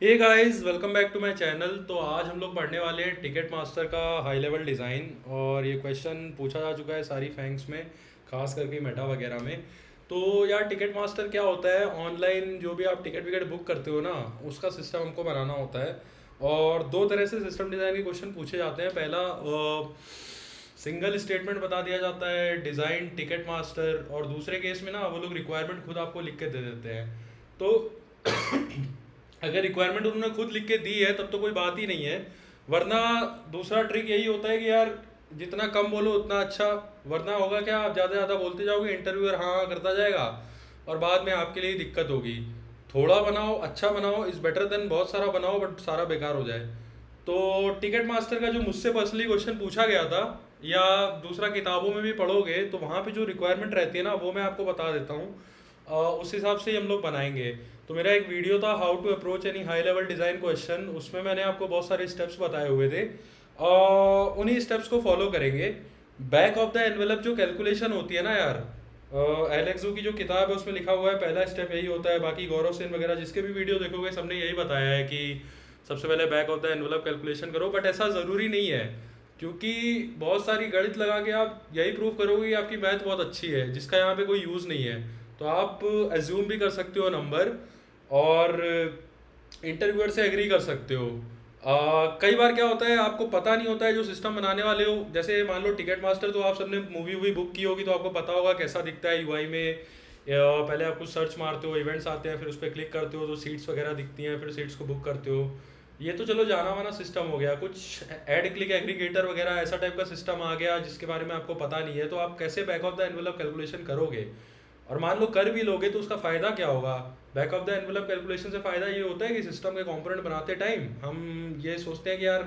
Hey guys, welcome back to my channel. तो आज हम लोग पढ़ने वाले हैं टिकट मास्टर का हाई लेवल डिज़ाइन। और ये क्वेश्चन पूछा जा चुका है सारी फैंक्स में, खास करके मेटा वगैरह में। तो यार, टिकट मास्टर क्या होता है? ऑनलाइन जो भी आप टिकट विकट बुक करते हो ना, उसका सिस्टम हमको बनाना होता है। और दो तरह से सिस्टम डिज़ाइन के क्वेश्चन पूछे जाते हैं। पहला, सिंगल स्टेटमेंट बता दिया जाता है डिज़ाइन टिकट मास्टर, और दूसरे केस में ना वो लोग रिक्वायरमेंट खुद आपको लिख के दे देते हैं। तो अगर रिक्वायरमेंट उन्होंने खुद लिख के दी है तब तो कोई बात ही नहीं है। वरना दूसरा ट्रिक यही होता है कि यार, जितना कम बोलो उतना अच्छा। वरना होगा क्या, आप ज़्यादा ज़्यादा बोलते जाओगे, इंटरव्यूअर हाँ हाँ करता जाएगा और बाद में आपके लिए दिक्कत होगी। थोड़ा बनाओ, अच्छा बनाओ, इज़ बेटर देन बहुत सारा बनाओ बट सारा बेकार हो जाए। तो टिकट मास्टर का जो मुझसे पर्सनली क्वेश्चन पूछा गया था, या दूसरा किताबों में भी पढ़ोगे तो वहाँ पे जो रिक्वायरमेंट रहती है ना, वो मैं आपको बता देता हूँ। उस हिसाब से ही हम लोग बनाएंगे। तो मेरा एक वीडियो था, how to approach any high level design question, उसमें मैंने आपको बहुत सारे स्टेप्स बताए हुए थे। उन्हीं स्टेप्स को फॉलो करेंगे। बैक ऑफ द एनवेलप जो कैलकुलेशन होती है ना यार, एलेक्सो की जो किताब है उसमें लिखा हुआ है पहला स्टेप यही होता है। बाकी गौरव सेन वगैरह जिसके भी वीडियो देखोगे सबने यही बताया है कि सबसे पहले back of the envelope calculation करो। बट ऐसा ज़रूरी नहीं है, क्योंकि बहुत सारी गणित लगा के आप यही प्रूव करोगे कि आपकी मैथ बहुत अच्छी है, जिसका यहाँ पे कोई यूज़ नहीं है। तो आप एज्यूम भी कर सकते हो नंबर, और इंटरव्यूअर से एग्री कर सकते हो। कई बार क्या होता है, आपको पता नहीं होता है जो सिस्टम बनाने वाले हो। जैसे मान लो टिकट मास्टर, तो आप सबने मूवी वूवी बुक की होगी तो आपको पता होगा कैसा दिखता है यूआई में। पहले आप कुछ सर्च मारते हो, इवेंट्स आते हैं, फिर उस पर क्लिक करते हो तो सीट्स वगैरह दिखती हैं, फिर सीट्स को बुक करते हो। ये तो चलो जाना माना सिस्टम हो गया। कुछ एड क्लिक एग्रीगेटर वगैरह ऐसा टाइप का सिस्टम आ गया जिसके बारे में आपको पता नहीं है, तो आप कैसे back of the envelope calculation करोगे? और मान लो कर भी लोगे तो उसका फ़ायदा क्या होगा? Back of the envelope calculation से फ़ायदा ये होता है कि सिस्टम के कंपोनेंट बनाते टाइम हम ये सोचते हैं कि यार,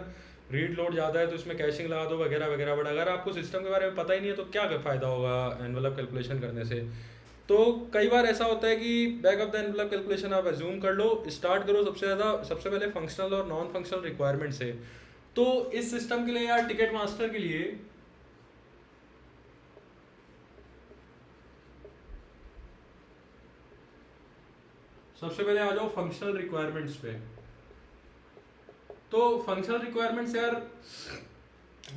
रीड लोड ज़्यादा है तो इसमें कैशिंग लगा दो वगैरह वगैरह। बट अगर आपको सिस्टम के बारे में पता ही नहीं है तो क्या फ़ायदा होगा एनवेलप कैलकुलेशन करने से? तो कई बार ऐसा होता है कि back of the envelope calculation आप एज्यूम कर लो, स्टार्ट करो सबसे पहले फंक्शनल और नॉन फंक्शनल रिक्वायरमेंट से। तो इस सिस्टम के लिए यार, टिकट मास्टर के लिए सबसे पहले आ जाओ फंक्शनल रिक्वायरमेंट्स पे। तो फंक्शनल रिक्वायरमेंट्स यार,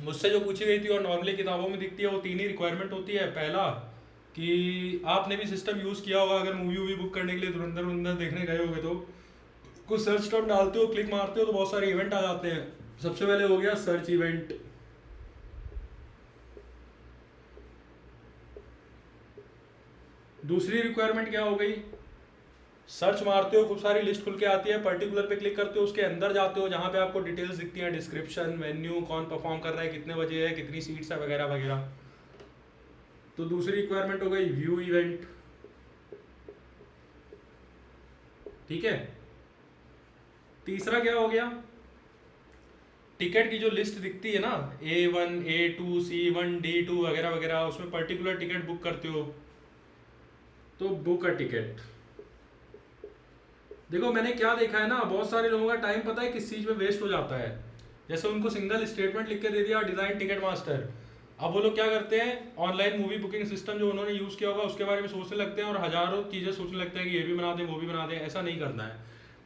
मुझसे जो पूछी गई थी और नॉर्मली किताबों में दिखती है, वो तीन ही रिक्वायरमेंट होती है। पहला, कि आपने भी सिस्टम यूज़ किया होगा, अगर मूवी वूवी बुक करने के लिए धुरंधर वुरंधर देखने गए होगे तो कुछ सर्च टर्म डालते हो, क्लिक मारते हो तो बहुत सारे इवेंट आ जाते हैं। सबसे पहले हो गया सर्च इवेंट। दूसरी रिक्वायरमेंट क्या हो गई? सर्च मारते हो, खूब सारी लिस्ट खुल के आती है, पर्टिकुलर पे क्लिक करते हो, उसके अंदर जाते हो जहाँ पे आपको डिटेल्स दिखती हैं, डिस्क्रिप्शन, मेन्यू, कौन परफॉर्म कर रहा है, कितने बजे है, कितनी सीट्स है वगैरह वगैरह। तो दूसरी रिक्वायरमेंट हो गई व्यू इवेंट। ठीक है। तीसरा क्या हो गया? टिकट की जो लिस्ट दिखती है ना, A1 A2 C1 D2 वगैरह वगैरह, उसमें पर्टिकुलर टिकट बुक करते हो तो बुक अ टिकट। देखो, मैंने क्या देखा है ना, बहुत सारे लोगों का टाइम पता है किस चीज़ में वेस्ट हो जाता है। जैसे उनको सिंगल स्टेटमेंट लिख के दे दिया डिज़ाइन टिकट मास्टर, अब वो लोग क्या करते हैं, ऑनलाइन मूवी बुकिंग सिस्टम जो उन्होंने यूज़ किया होगा उसके बारे में सोचने लगते हैं और हज़ारों चीज़ें सोचने लगते हैं कि ये भी बना दें वो भी बना दें। ऐसा नहीं करना है।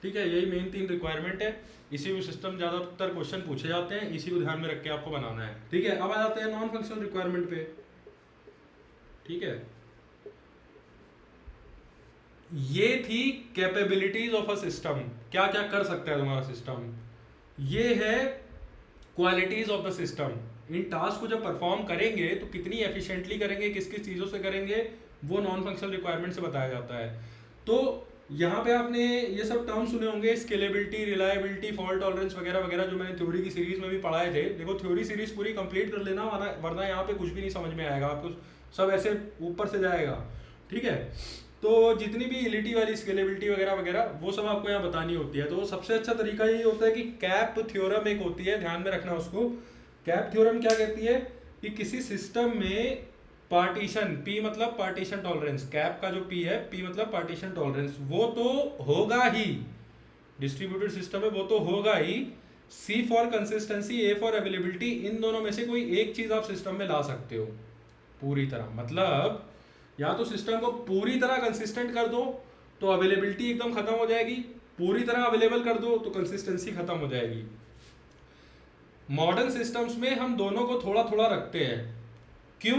ठीक है, यही मेन तीन रिक्वायरमेंट है। इसी में सिस्टम ज़्यादातर क्वेश्चन पूछे जाते हैं, इसी को ध्यान में रख के आपको बनाना है। ठीक है, अब आ जाते हैं नॉन फंक्शनल रिक्वायरमेंट पे। ठीक है, ये थी कैपेबिलिटीज ऑफ अ सिस्टम, क्या क्या कर सकता है तुम्हारा सिस्टम। ये है qualities of the system. In task को जब परफॉर्म करेंगे तो कितनी एफिशिएंटली करेंगे, किस किस चीज़ों से करेंगे, वो नॉन फंक्शनल रिक्वायरमेंट से बताया जाता है। तो यहाँ पे आपने ये सब टर्म सुने होंगे, स्केलेबिलिटी, रिलायबिलिटी, फॉल्ट टॉलरेंस वगैरह वगैरह, जो मैंने थ्योरी की सीरीज में भी पढ़ाए थे। देखो, थ्योरी सीरीज पूरी कंप्लीट कर लेना, वरना यहाँ पे कुछ भी नहीं समझ में आएगा आपको, सब ऐसे ऊपर से जाएगा। ठीक है, तो जितनी भी इलिटी वाली स्केलेबिलिटी वगैरह वगैरह वो सब आपको यहाँ बतानी होती है। तो सबसे अच्छा तरीका ये होता है कि कैप थ्योरम एक होती है, ध्यान में रखना उसको। कैप थ्योरम क्या कहती है कि किसी सिस्टम में पार्टीशन, पी मतलब पार्टीशन टॉलरेंस, कैप का जो पी है, पी मतलब पार्टीशन टॉलरेंस, वो तो होगा ही। डिस्ट्रीब्यूटेड सिस्टम है वो तो होगा ही। C for consistency, A for availability, इन दोनों में से कोई एक चीज आप सिस्टम में ला सकते हो पूरी तरह। मतलब या तो सिस्टम को पूरी तरह कंसिस्टेंट कर दो तो अवेलेबिलिटी एकदम खत्म हो जाएगी, पूरी तरह अवेलेबल कर दो तो कंसिस्टेंसी खत्म हो जाएगी। मॉडर्न सिस्टम्स में हम दोनों को थोड़ा थोड़ा रखते हैं। क्यों?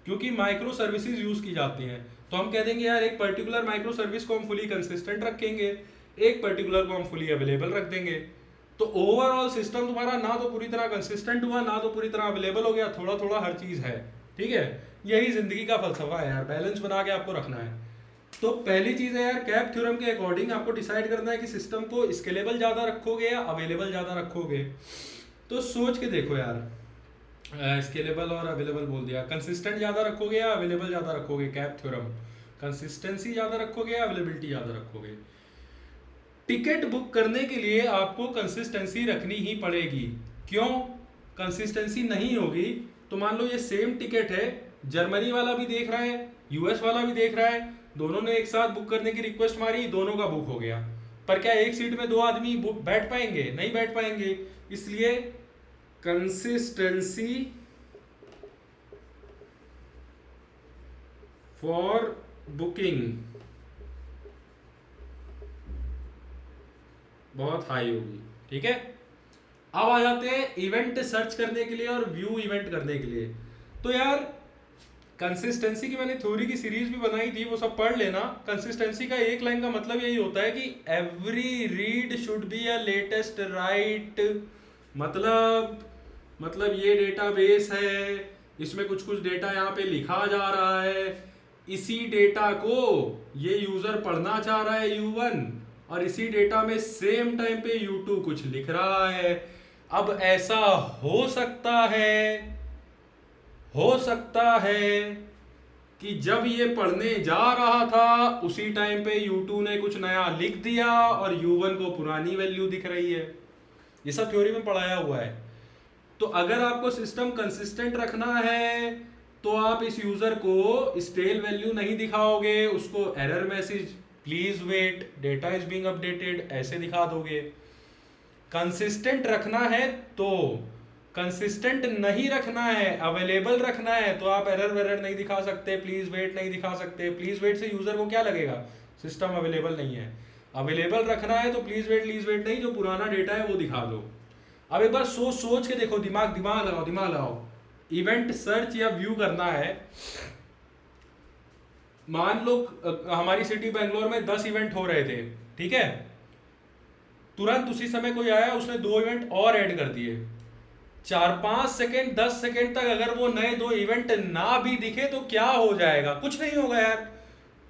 क्योंकि माइक्रो सर्विसेज यूज की जाती हैं, तो हम कह देंगे यार एक पर्टिकुलर माइक्रो सर्विस को हम फुली कंसिस्टेंट रखेंगे, एक पर्टिकुलर को हम फुली अवेलेबल रख देंगे। तो ओवरऑल सिस्टम तुम्हारा ना तो पूरी तरह कंसिस्टेंट हुआ, ना तो पूरी तरह अवेलेबल हो गया, थोड़ा थोड़ा हर चीज है। ठीक है, यही जिंदगी का फलसफा है यार, बैलेंस बना के आपको रखना है। तो पहली चीज है यार, कैप थ्योरम के अकॉर्डिंग आपको डिसाइड करना है कि सिस्टम को स्केलेबल ज्यादा रखोगे या अवेलेबल ज्यादा रखोगे। तो सोच के देखो यार, स्केलेबल और अवेलेबल बोल दिया, कंसिस्टेंट ज़्यादा रखोगे या अवेलेबल ज़्यादा रखोगे? कैप थ्योरम, कंसिस्टेंसी ज़्यादा रखोगे या अवेलेबिलिटी ज़्यादा रखोगे? टिकट बुक करने के लिए आपको कंसिस्टेंसी रखनी ही पड़ेगी। क्यों? कंसिस्टेंसी नहीं होगी तो मान लो ये सेम टिकट है, जर्मनी वाला भी देख रहा है, यूएस वाला भी देख रहा है, दोनों ने एक साथ बुक करने की रिक्वेस्ट मारी, दोनों का बुक हो गया, पर क्या एक सीट में दो आदमी बैठ पाएंगे? नहीं बैठ पाएंगे। इसलिए कंसिस्टेंसी फॉर बुकिंग बहुत हाई होगी। ठीक है, अब आ जाते हैं इवेंट सर्च करने के लिए और व्यू इवेंट करने के लिए। तो यार कंसिस्टेंसी की मैंने थ्योरी की सीरीज भी बनाई थी, वो सब पढ़ लेना। कंसिस्टेंसी का एक लाइन का मतलब यही होता है कि every read should be a latest right. मतलब ये डेटाबेस है, इसमें कुछ कुछ डेटा यहाँ पे लिखा जा रहा है, इसी डेटा को ये यूजर पढ़ना चाह रहा है U1, और इसी डेटा में सेम टाइम पे U2 कुछ लिख रहा है। अब ऐसा हो सकता है कि जब ये पढ़ने जा रहा था उसी टाइम पे U2 ने कुछ नया लिख दिया और U1 को पुरानी वैल्यू दिख रही है। ये सब थ्योरी में पढ़ाया हुआ है। तो अगर आपको सिस्टम कंसिस्टेंट रखना है तो आप इस यूजर को स्टेल वैल्यू नहीं दिखाओगे, उसको error message please wait data is being updated ऐसे दिखा दोगे। कंसिस्टेंट रखना है तो, कंसिस्टेंट नहीं रखना है, अवेलेबल रखना है, तो आप एरर वेरर नहीं दिखा सकते, प्लीज वेट नहीं दिखा सकते। प्लीज वेट से यूजर को क्या लगेगा? सिस्टम अवेलेबल नहीं है। अवेलेबल रखना है तो प्लीज वेट नहीं, जो पुराना डेटा है वो दिखा दो। अब एक बार सोच के देखो, दिमाग लगाओ। इवेंट सर्च या व्यू करना है, मान लो हमारी सिटी बेंगलोर में 10 इवेंट हो रहे थे, ठीक है, तुरंत उसी समय कोई आया, उसने 2 इवेंट और ऐड कर दिए। 4-5 सेकेंड 10 सेकेंड तक अगर वो नए 2 इवेंट ना भी दिखे तो क्या हो जाएगा? कुछ नहीं होगा यार,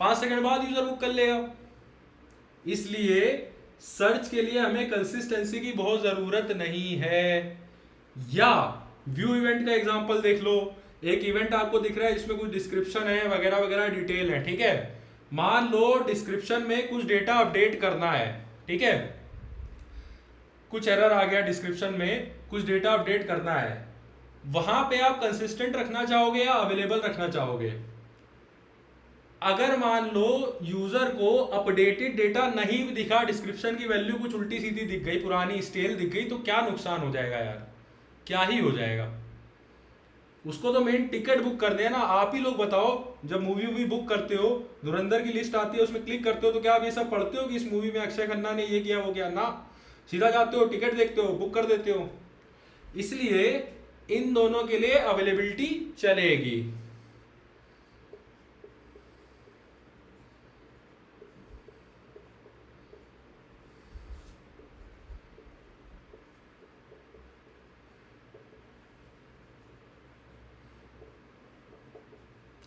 5 सेकेंड बाद यूजर बुक कर लेगा। इसलिए सर्च के लिए हमें कंसिस्टेंसी की बहुत जरूरत नहीं है। या व्यू इवेंट का एग्जांपल देख लो, एक इवेंट आपको दिख रहा है जिसमें कुछ डिस्क्रिप्शन है वगैरह वगैरह डिटेल है, ठीक है। मान लो डिस्क्रिप्शन में कुछ डेटा अपडेट करना है, ठीक है, कुछ एरर आ गया डिस्क्रिप्शन में, कुछ डेटा अपडेट करना है, वहां पे आप कंसिस्टेंट रखना चाहोगे या अवेलेबल रखना चाहोगे? अगर मान लो यूजर को अपडेटेड डेटा नहीं दिखा, डिस्क्रिप्शन की वैल्यू कुछ उल्टी सीधी दिख गई, पुरानी स्टेल दिख गई, तो क्या नुकसान हो जाएगा यार? क्या ही हो जाएगा? उसको तो मेन टिकट बुक करने हैं ना। आप ही लोग बताओ, जब मूवी बुक करते हो, धुरंधर की लिस्ट आती है, उसमें क्लिक करते हो, तो क्या आप ये सब पढ़ते हो कि इस मूवी में अक्षय खन्ना ने ये किया वो किया? ना, सीधा जाते हो, टिकट देखते हो, बुक कर देते हो। इसलिए इन दोनों के लिए अवेलेबिलिटी चलेगी।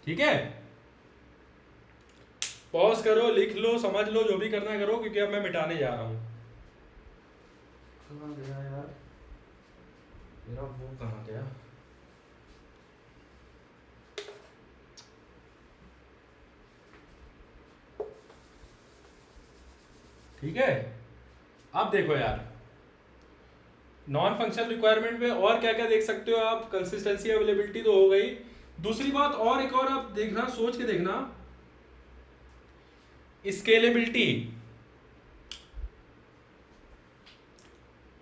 ठीक है, पॉज करो, लिख लो, समझ लो, जो भी करना है करो, क्योंकि अब मैं मिटाने जा रहा हूं। कहाँ गया यार मेरा वो, कहाँ गया? ठीक है, अब देखो यार, नॉन फंक्शनल रिक्वायरमेंट में और क्या क्या देख सकते हो आप? कंसिस्टेंसी अवेलेबिलिटी तो हो गई। दूसरी बात और एक और आप देखना, सोच के देखना, स्केलेबिलिटी।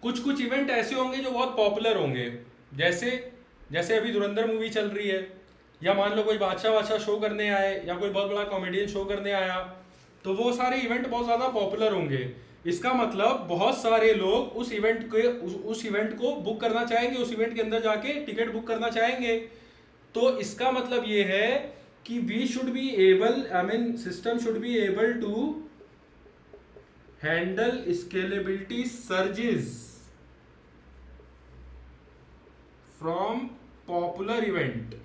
कुछ कुछ इवेंट ऐसे होंगे जो बहुत पॉपुलर होंगे, जैसे जैसे अभी धुरंधर मूवी चल रही है, या मान लो कोई बादशाह शो करने आए, या कोई बहुत बड़ा कॉमेडियन शो करने आया, तो वो सारे इवेंट बहुत ज़्यादा पॉपुलर होंगे। इसका मतलब बहुत सारे लोग उस इवेंट को बुक करना चाहेंगे, उस इवेंट के अंदर जाके टिकट बुक करना चाहेंगे। तो इसका मतलब ये है कि we should be able, I mean system should be able to handle scalability surges from popular event.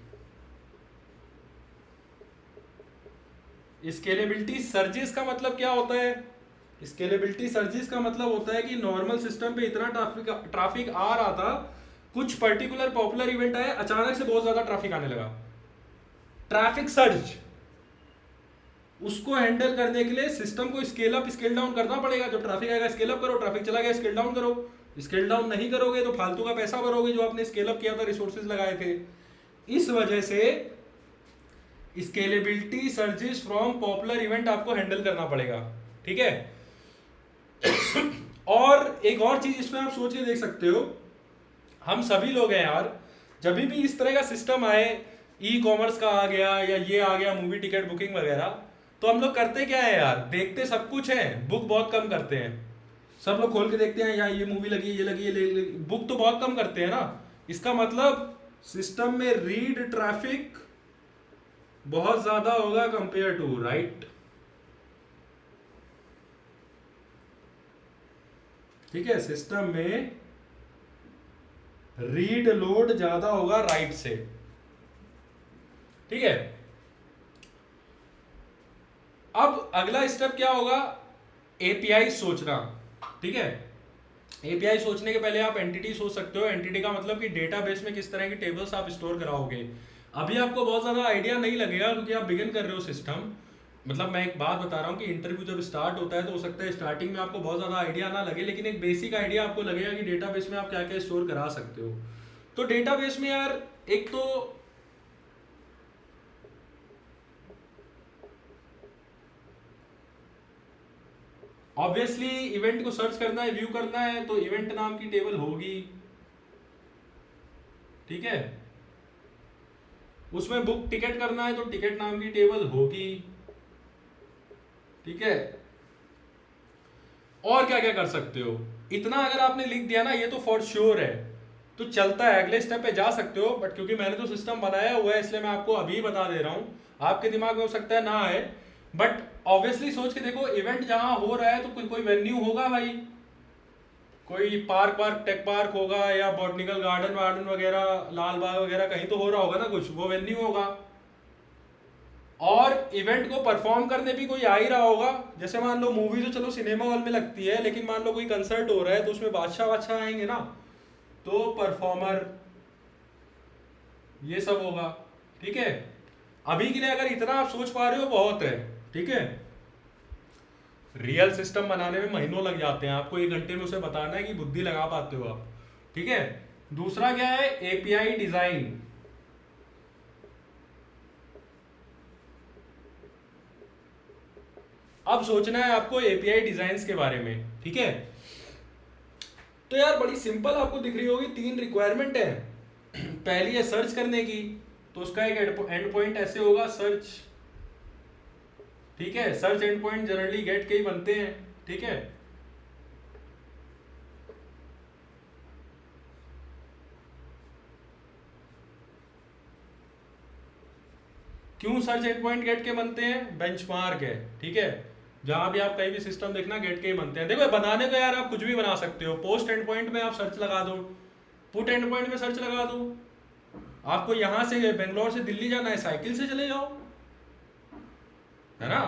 Scalability surges का मतलब क्या होता है? स्केलेबिलिटी सर्जेस का मतलब होता है कि नॉर्मल सिस्टम पे इतना ट्रैफिक आ रहा था, कुछ पर्टिकुलर पॉपुलर इवेंट आए, अचानक से बहुत ज्यादा ट्रैफिक आने लगा, ट्रैफिक सर्ज। उसको हैंडल करने के लिए सिस्टम को स्केल अप स्केल डाउन करना पड़ेगा। जब ट्रैफिक आएगा स्केल अप करो, ट्रैफिक चला गया स्केल डाउन करो। स्केल डाउन नहीं करोगे तो फालतू का पैसा भरोगे जो आपने स्केल अप किया था, रिसोर्सेज लगाए थे। इस वजह से scalability surges from popular event आपको हैंडल करना पड़ेगा, ठीक है। और एक और चीज इसमें आप सोच के देख सकते हो, हम सभी लोग हैं यार, जब भी इस तरह का सिस्टम आए, ई कॉमर्स का आ गया या ये आ गया मूवी टिकट बुकिंग वगैरह, तो हम लोग करते क्या है यार, देखते सब कुछ है, बुक बहुत कम करते हैं। सब लोग खोल के देखते हैं यार ये मूवी लगी, ये लगी, ये बुक तो बहुत कम करते हैं ना। इसका मतलब सिस्टम में रीड ट्रैफिक बहुत ज्यादा होगा कंपेयर टू राइट, ठीक है। सिस्टम में रीड लोड ज्यादा होगा राइट से, ठीक है। अब अगला स्टेप क्या होगा? एपीआई सोचना, ठीक है। एपीआई सोचने के पहले आप एंटिटी सोच सकते हो। एंटिटी का मतलब कि डेटाबेस में किस तरह की टेबल्स आप स्टोर कराओगे। अभी आपको बहुत ज्यादा आइडिया नहीं लगेगा क्योंकि आप बिगिन कर रहे हो सिस्टम। मतलब मैं एक बात बता रहा हूँ कि इंटरव्यू जब स्टार्ट होता है तो हो सकता है स्टार्टिंग में आपको बहुत ज्यादा आइडिया ना लगे, लेकिन एक बेसिक आइडिया आपको लगेगा कि डेटाबेस में आप क्या क्या स्टोर करा सकते हो। तो डेटाबेस में यार एक तो ऑब्वियसली इवेंट को सर्च करना है, व्यू करना है, तो इवेंट नाम की टेबल होगी, ठीक है। उसमें बुक टिकट करना है तो टिकट नाम की टेबल होगी, ठीक है। और क्या क्या कर सकते हो, इतना अगर आपने लिख दिया ना, ये तो फॉर श्योर है, तो चलता है, अगले स्टेप पे जा सकते हो। बट क्योंकि मैंने तो सिस्टम बनाया हुआ है इसलिए मैं आपको अभी बता दे रहा हूँ, आपके दिमाग में हो सकता है ना आए, बट ऑब्वियसली सोच के देखो, इवेंट जहां हो रहा है तो कोई कोई वेन्यू होगा भाई, कोई पार्क टेक पार्क होगा या बॉटनिकल गार्डन वार्डन वगैरह, लाल बाग वगैरह, कहीं तो हो रहा होगा ना कुछ, वो वेन्यू होगा। और इवेंट को परफॉर्म करने भी कोई आ ही रहा होगा। जैसे मान लो मूवी तो चलो सिनेमा हॉल में लगती है, लेकिन मान लो कोई कंसर्ट हो रहा है तो उसमें बादशाह आएंगे ना, तो परफॉर्मर ये सब होगा, ठीक है। अभी के लिए अगर इतना आप सोच पा रहे हो बहुत है, ठीक है। रियल सिस्टम बनाने में महीनों लग जाते हैं, आपको 1 घंटे में उसे बताना है कि बुद्धि लगा पाते हो आप, ठीक है। दूसरा क्या है? API design. अब सोचना है आपको एपीआई डिजाइन्स के बारे में, ठीक है। तो यार बड़ी सिंपल आपको दिख रही होगी, 3 रिक्वायरमेंट है। पहली है सर्च करने की, तो उसका एक एंड पॉइंट ऐसे होगा सर्च, ठीक है। Search end point generally get के ही बनते हैं, ठीक है। क्यों सर्च एंड पॉइंट गेट के बनते हैं? बेंचमार्क है, ठीक है। जहां भी आप कहीं भी सिस्टम देखना गेट के ही बनते हैं। देखो बनाने को यार आप कुछ भी बना सकते हो। पोस्ट एंड पॉइंट में आप सर्च लगा दो, पुट एंड पॉइंट में सर्च लगा दो। आपको यहां से बेंगलोर से दिल्ली जाना है, साइकिल से चले जाओ, है ना।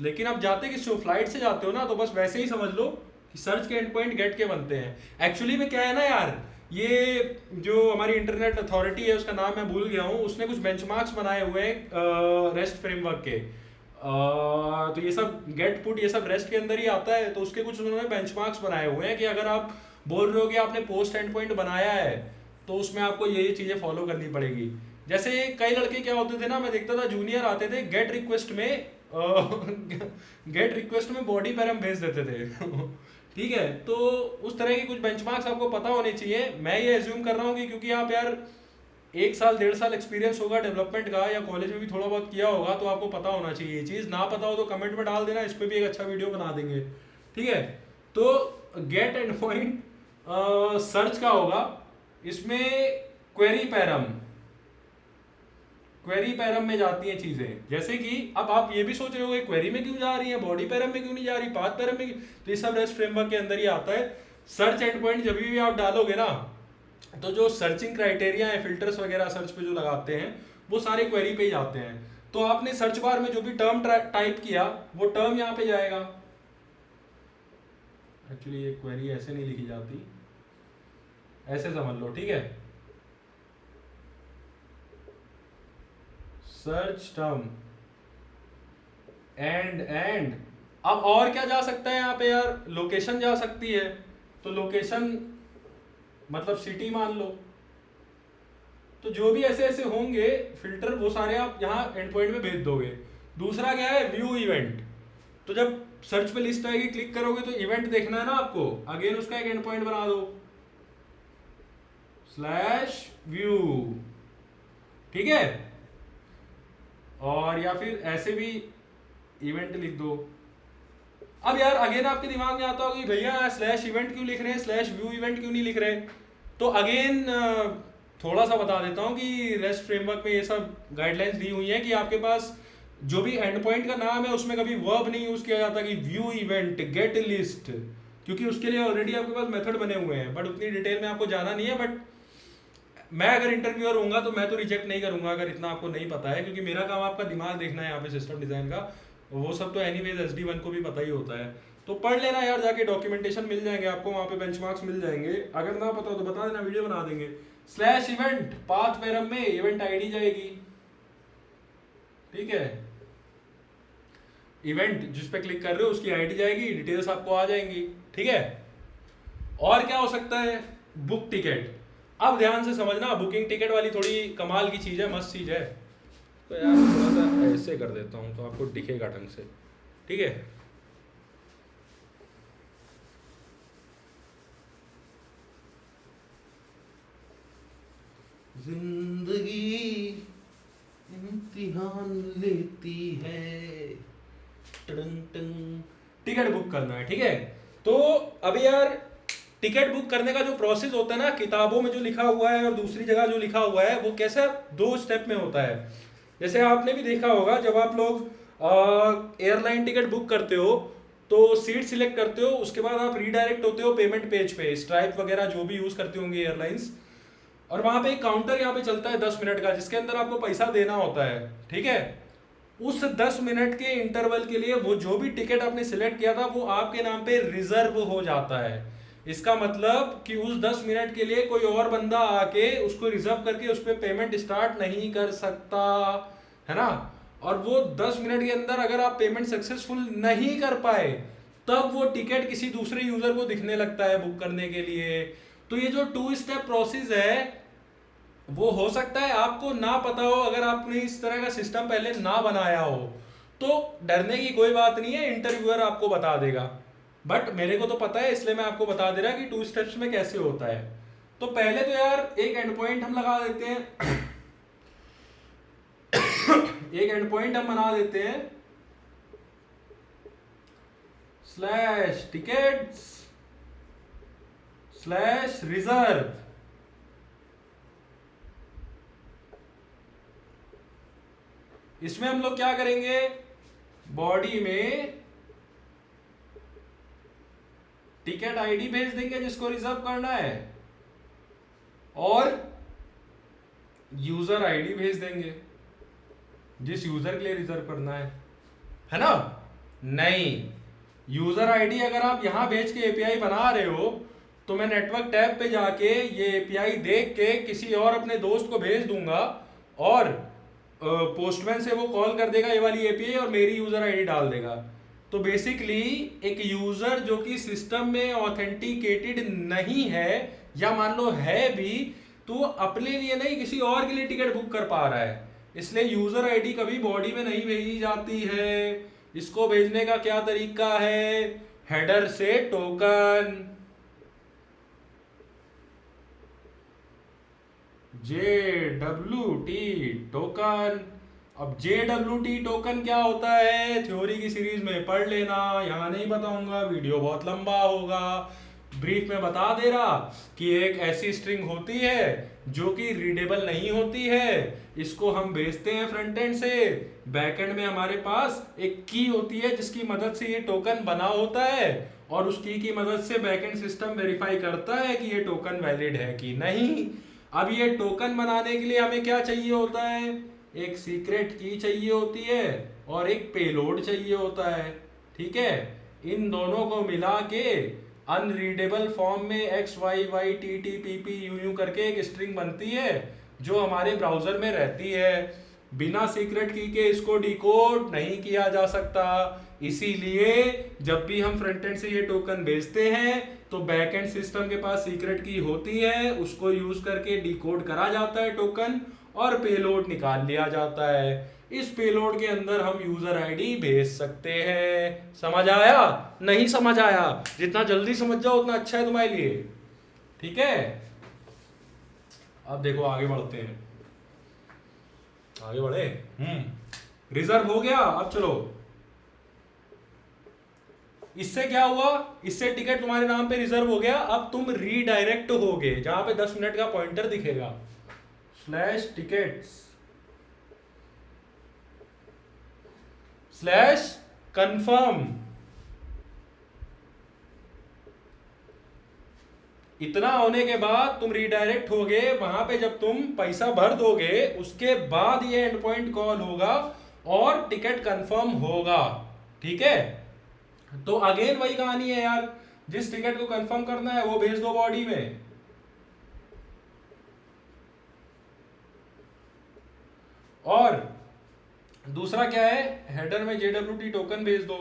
लेकिन आप जाते किससे हो? फ्लाइट से जाते हो ना, तो बस वैसे ही समझ लो कि सर्च के एंड पॉइंट गेट के बनते हैं। एक्चुअली में क्या है ना यार, ये जो हमारी इंटरनेट अथॉरिटी है, उसका नाम मैं भूल गया हूँ, उसने कुछ बेंचमार्क्स बनाए हुए हैं रेस्ट फ्रेमवर्क के। तो ये सब गेट पुट ये सब रेस्ट के अंदर ही आता है, तो उसके कुछ उन्होंने बेंचमार्क्स बनाए हुए हैं कि अगर आप बोल रहे हो कि आपने पोस्ट एंड पॉइंट बनाया है तो उसमें आपको ये चीजें फॉलो करनी पड़ेगी। जैसे कई लड़के क्या होते थे ना, मैं देखता था जूनियर आते थे गेट रिक्वेस्ट में गेट रिक्वेस्ट में बॉडी पैरम भेज देते थे ठीक है। तो उस तरह की कुछ बेंचमार्क्स आपको पता होने चाहिए। मैं ये एज्यूम कर रहा हूँ कि क्योंकि आप यार 1 साल 1.5 साल एक्सपीरियंस होगा डेवलपमेंट का, या कॉलेज में भी थोड़ा बहुत किया होगा, तो आपको पता होना चाहिए ये चीज़। ना पता हो तो कमेंट में डाल देना, इस पर भी एक अच्छा वीडियो बना देंगे, ठीक है। तो गेट एंड पॉइंट सर्च का होगा, इसमें क्वेरी पैरम, क्वेरी पैरम में जाती हैं चीजें। जैसे कि अब आप ये भी सोच रहे हो क्वेरी में क्यों जा रही है, बॉडी पैरम में क्यों नहीं जा रही, पाथ पैरम में तो ये सब रेस्ट फ्रेमवर्क के अंदर ही आता है। सर्च एंड पॉइंट जब भी आप डालोगे ना, तो जो सर्चिंग क्राइटेरिया है, फिल्टर्स वगैरह सर्च पे जो लगाते हैं, वो सारे क्वेरी पे ही जाते हैं। तो आपने सर्च बार में जो भी टर्म टाइप किया वो टर्म यहाँ पे जाएगा। एक्चुअली ये क्वेरी ऐसे नहीं लिखी जाती, ऐसे समझ लो, ठीक है। सर्च टर्म एंड अब और क्या जा सकता है यहाँ पे यार, लोकेशन जा सकती है। तो लोकेशन मतलब सिटी मान लो। तो जो भी ऐसे ऐसे होंगे फिल्टर, वो सारे आप यहाँ एंड पॉइंट में भेज दोगे। दूसरा क्या है, व्यू इवेंट। तो जब सर्च पे लिस्ट आएगी, क्लिक करोगे तो इवेंट देखना है ना आपको, अगेन उसका एक एंड पॉइंट बना दो, स्लैश व्यू, ठीक है। और या फिर ऐसे भी इवेंट लिख दो। अब यार अगेन आपके दिमाग में आता होगा कि भैया स्लैश इवेंट क्यों लिख रहे हैं, स्लैश व्यू इवेंट क्यों नहीं लिख रहे। तो अगेन थोड़ा सा बता देता हूँ कि रेस्ट फ्रेमवर्क में ये सब गाइडलाइंस दी हुई है कि आपके पास जो भी एंड पॉइंट का नाम है उसमें कभी वर्ब नहीं यूज किया जाता कि व्यू इवेंट, गेट लिस्ट, क्योंकि उसके लिए ऑलरेडी आपके पास मेथड बने हुए हैं। बट उतनी डिटेल में आपको जाना नहीं है। बट मैं अगर इंटरव्यूअर होऊंगा तो मैं तो रिजेक्ट नहीं करूंगा अगर इतना आपको नहीं पता है, क्योंकि मेरा काम आपका दिमाग देखना है यहाँ पे सिस्टम डिजाइन का। वो सब तो एनीवेज SD1 को भी पता ही होता है। तो पढ़ लेना यार, जाके डॉक्यूमेंटेशन मिल जाएंगे आपको, वहाँ पे बेंचमार्क्स मिल जाएंगे। अगर ना पता हो तो बता देना, वीडियो बना देंगे। स्लैश इवेंट, पाथ पैरम में इवेंट आईडी जाएगी, ठीक है। इवेंट जिस पे क्लिक कर रहे हो उसकी आईडी जाएगी, डिटेल्स आपको आ जाएंगी, ठीक है। और क्या हो सकता है, बुक टिकट। अब ध्यान से समझना, बुकिंग टिकट वाली थोड़ी कमाल की चीज है, मस्त चीज है। तो यार थोड़ा सा ऐसे कर देता हूँ तो आपको दिखेगा ढंग से, ठीक है। जिंदगी इम्तिहान लेती है, टिकट बुक करना है, ठीक है। तो अभी यार टिकट बुक करने का जो प्रोसेस होता है ना, किताबों में जो लिखा हुआ है और दूसरी जगह जो लिखा हुआ है, वो कैसे 2 स्टेप में होता है। जैसे आपने भी देखा होगा जब आप लोग एयरलाइन टिकट बुक करते हो तो सीट सिलेक्ट करते हो, उसके बाद आप रीडायरेक्ट होते हो पेमेंट पेज पे, स्ट्राइप वगैरह जो भी यूज करते होंगे एयरलाइंस, और वहां पे एक काउंटर यहाँ पे चलता है 10 मिनट का, जिसके अंदर आपको पैसा देना होता है, ठीक है। उस 10 मिनट के इंटरवल के लिए वो जो भी टिकट आपने सिलेक्ट किया था वो आपके नाम पे रिजर्व हो जाता है। इसका मतलब कि उस 10 मिनट के लिए कोई और बंदा आके उसको रिजर्व करके उस पर पेमेंट स्टार्ट नहीं कर सकता, है ना। और वो 10 मिनट के अंदर अगर आप पेमेंट सक्सेसफुल नहीं कर पाए तब वो टिकट किसी दूसरे यूजर को दिखने लगता है बुक करने के लिए। तो ये जो 2 स्टेप प्रोसेस है वो हो सकता है आपको ना पता हो, अगर आपने इस तरह का सिस्टम पहले ना बनाया हो तो डरने की कोई बात नहीं है, इंटरव्यूअर आपको बता देगा। बट मेरे को तो पता है इसलिए मैं आपको बता दे रहा कि 2 स्टेप्स में कैसे होता है। तो पहले तो यार एक एंड पॉइंट हम लगा देते हैं एक एंड पॉइंट हम बना देते हैं, स्लैश टिकट्स स्लैश रिजर्व। इसमें हम लोग क्या करेंगे, बॉडी में टिकट आईडी भेज देंगे जिसको रिजर्व करना है, और यूजर आईडी भेज देंगे जिस यूजर के लिए रिजर्व करना है ना। नहीं, यूजर आईडी अगर आप यहां भेज के एपीआई बना रहे हो तो मैं नेटवर्क टैब पे जाके ये एपीआई देख के किसी और अपने दोस्त को भेज दूंगा, और पोस्टमैन से वो कॉल कर देगा ये वाली एपीआई और मेरी यूजर आईडी डाल देगा। तो बेसिकली एक यूजर जो कि सिस्टम में ऑथेंटिकेटेड नहीं है, या मान लो है भी, तो वो अपने लिए नहीं किसी और के लिए टिकट बुक कर पा रहा है। इसलिए यूजर आईडी कभी बॉडी में नहीं भेजी जाती है। इसको भेजने का क्या तरीका है, हेडर से टोकन JWT टोकन, अब JWT टोकन क्या होता है, थ्योरी की सीरीज में पढ़ लेना, यहाँ नहीं बताऊंगा, वीडियो बहुत लंबा होगा। ब्रीफ में बता दे रहा कि एक ऐसी स्ट्रिंग होती है जो कि रीडेबल नहीं होती है, इसको हम भेजते हैं फ्रंट एंड से, बैक एंड में हमारे पास एक की होती है जिसकी मदद से ये टोकन बना होता है, और उस की मदद से बैक एंड सिस्टम वेरीफाई करता है कि ये टोकन वैलिड है कि नहीं। अब ये टोकन बनाने के लिए हमें क्या चाहिए होता है, एक सीक्रेट की चाहिए होती है और एक पेलोड चाहिए होता है, ठीक है। इन दोनों को मिला के अनरीडेबल फॉर्म में X Y Y T T P P U U करके एक स्ट्रिंग बनती है जो हमारे ब्राउजर में रहती है। बिना सीक्रेट की के इसको डिकोड नहीं किया जा सकता, इसीलिए जब भी हम फ्रंट एंड से ये टोकन भेजते हैं तो बैक एंड सिस्टम के पास सीक्रेट की होती है, उसको यूज करके डिकोड करा जाता है टोकन और पेलोड निकाल लिया जाता है। इस पेलोड के अंदर हम यूजर आईडी भेज सकते हैं। समझ आया? नहीं समझ आया? जितना जल्दी समझ जाओ उतना अच्छा है तुम्हारे लिए, ठीक है। अब देखो आगे बढ़ते हैं, आगे बढ़े। रिजर्व हो गया। अब चलो, इससे क्या हुआ, इससे टिकट तुम्हारे नाम पे रिजर्व हो गया। अब तुम रीडायरेक्ट होगे, जहां पे 10 मिनट का पॉइंटर दिखेगा /tickets /confirm। इतना होने के बाद तुम रीडायरेक्ट होगे, वहां पे जब तुम पैसा भर दोगे उसके बाद ये एंड पॉइंट कॉल होगा और टिकट कंफर्म होगा, ठीक है। तो अगेन वही कहानी है यार, जिस टिकट को कंफर्म करना है वो भेज दो बॉडी में, और दूसरा क्या है, हेडर में JWT टोकन भेज दो।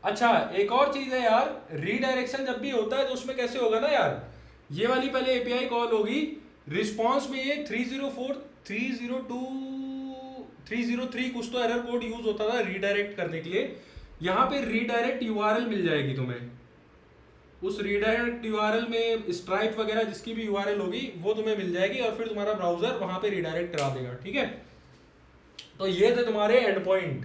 अच्छा एक और चीज है यार, रीडायरेक्शन जब भी होता है तो उसमें कैसे होगा ना यार, ये वाली पहले एपीआई कॉल होगी, रिस्पांस में ये 304 302 303 कुछ तो एरर कोड यूज होता था रीडायरेक्ट करने के लिए। यहाँ पे रीडायरेक्ट यूआरएल मिल जाएगी तुम्हें, उस रीडायरेक्ट यूआरएल में स्ट्राइप वगैरह जिसकी भी यूआरएल होगी वो तुम्हें मिल जाएगी, और फिर तुम्हारा ब्राउजर वहां पे रीडायरेक्ट करा देगा, ठीक है। तो ये थे तुम्हारे एंड पॉइंट।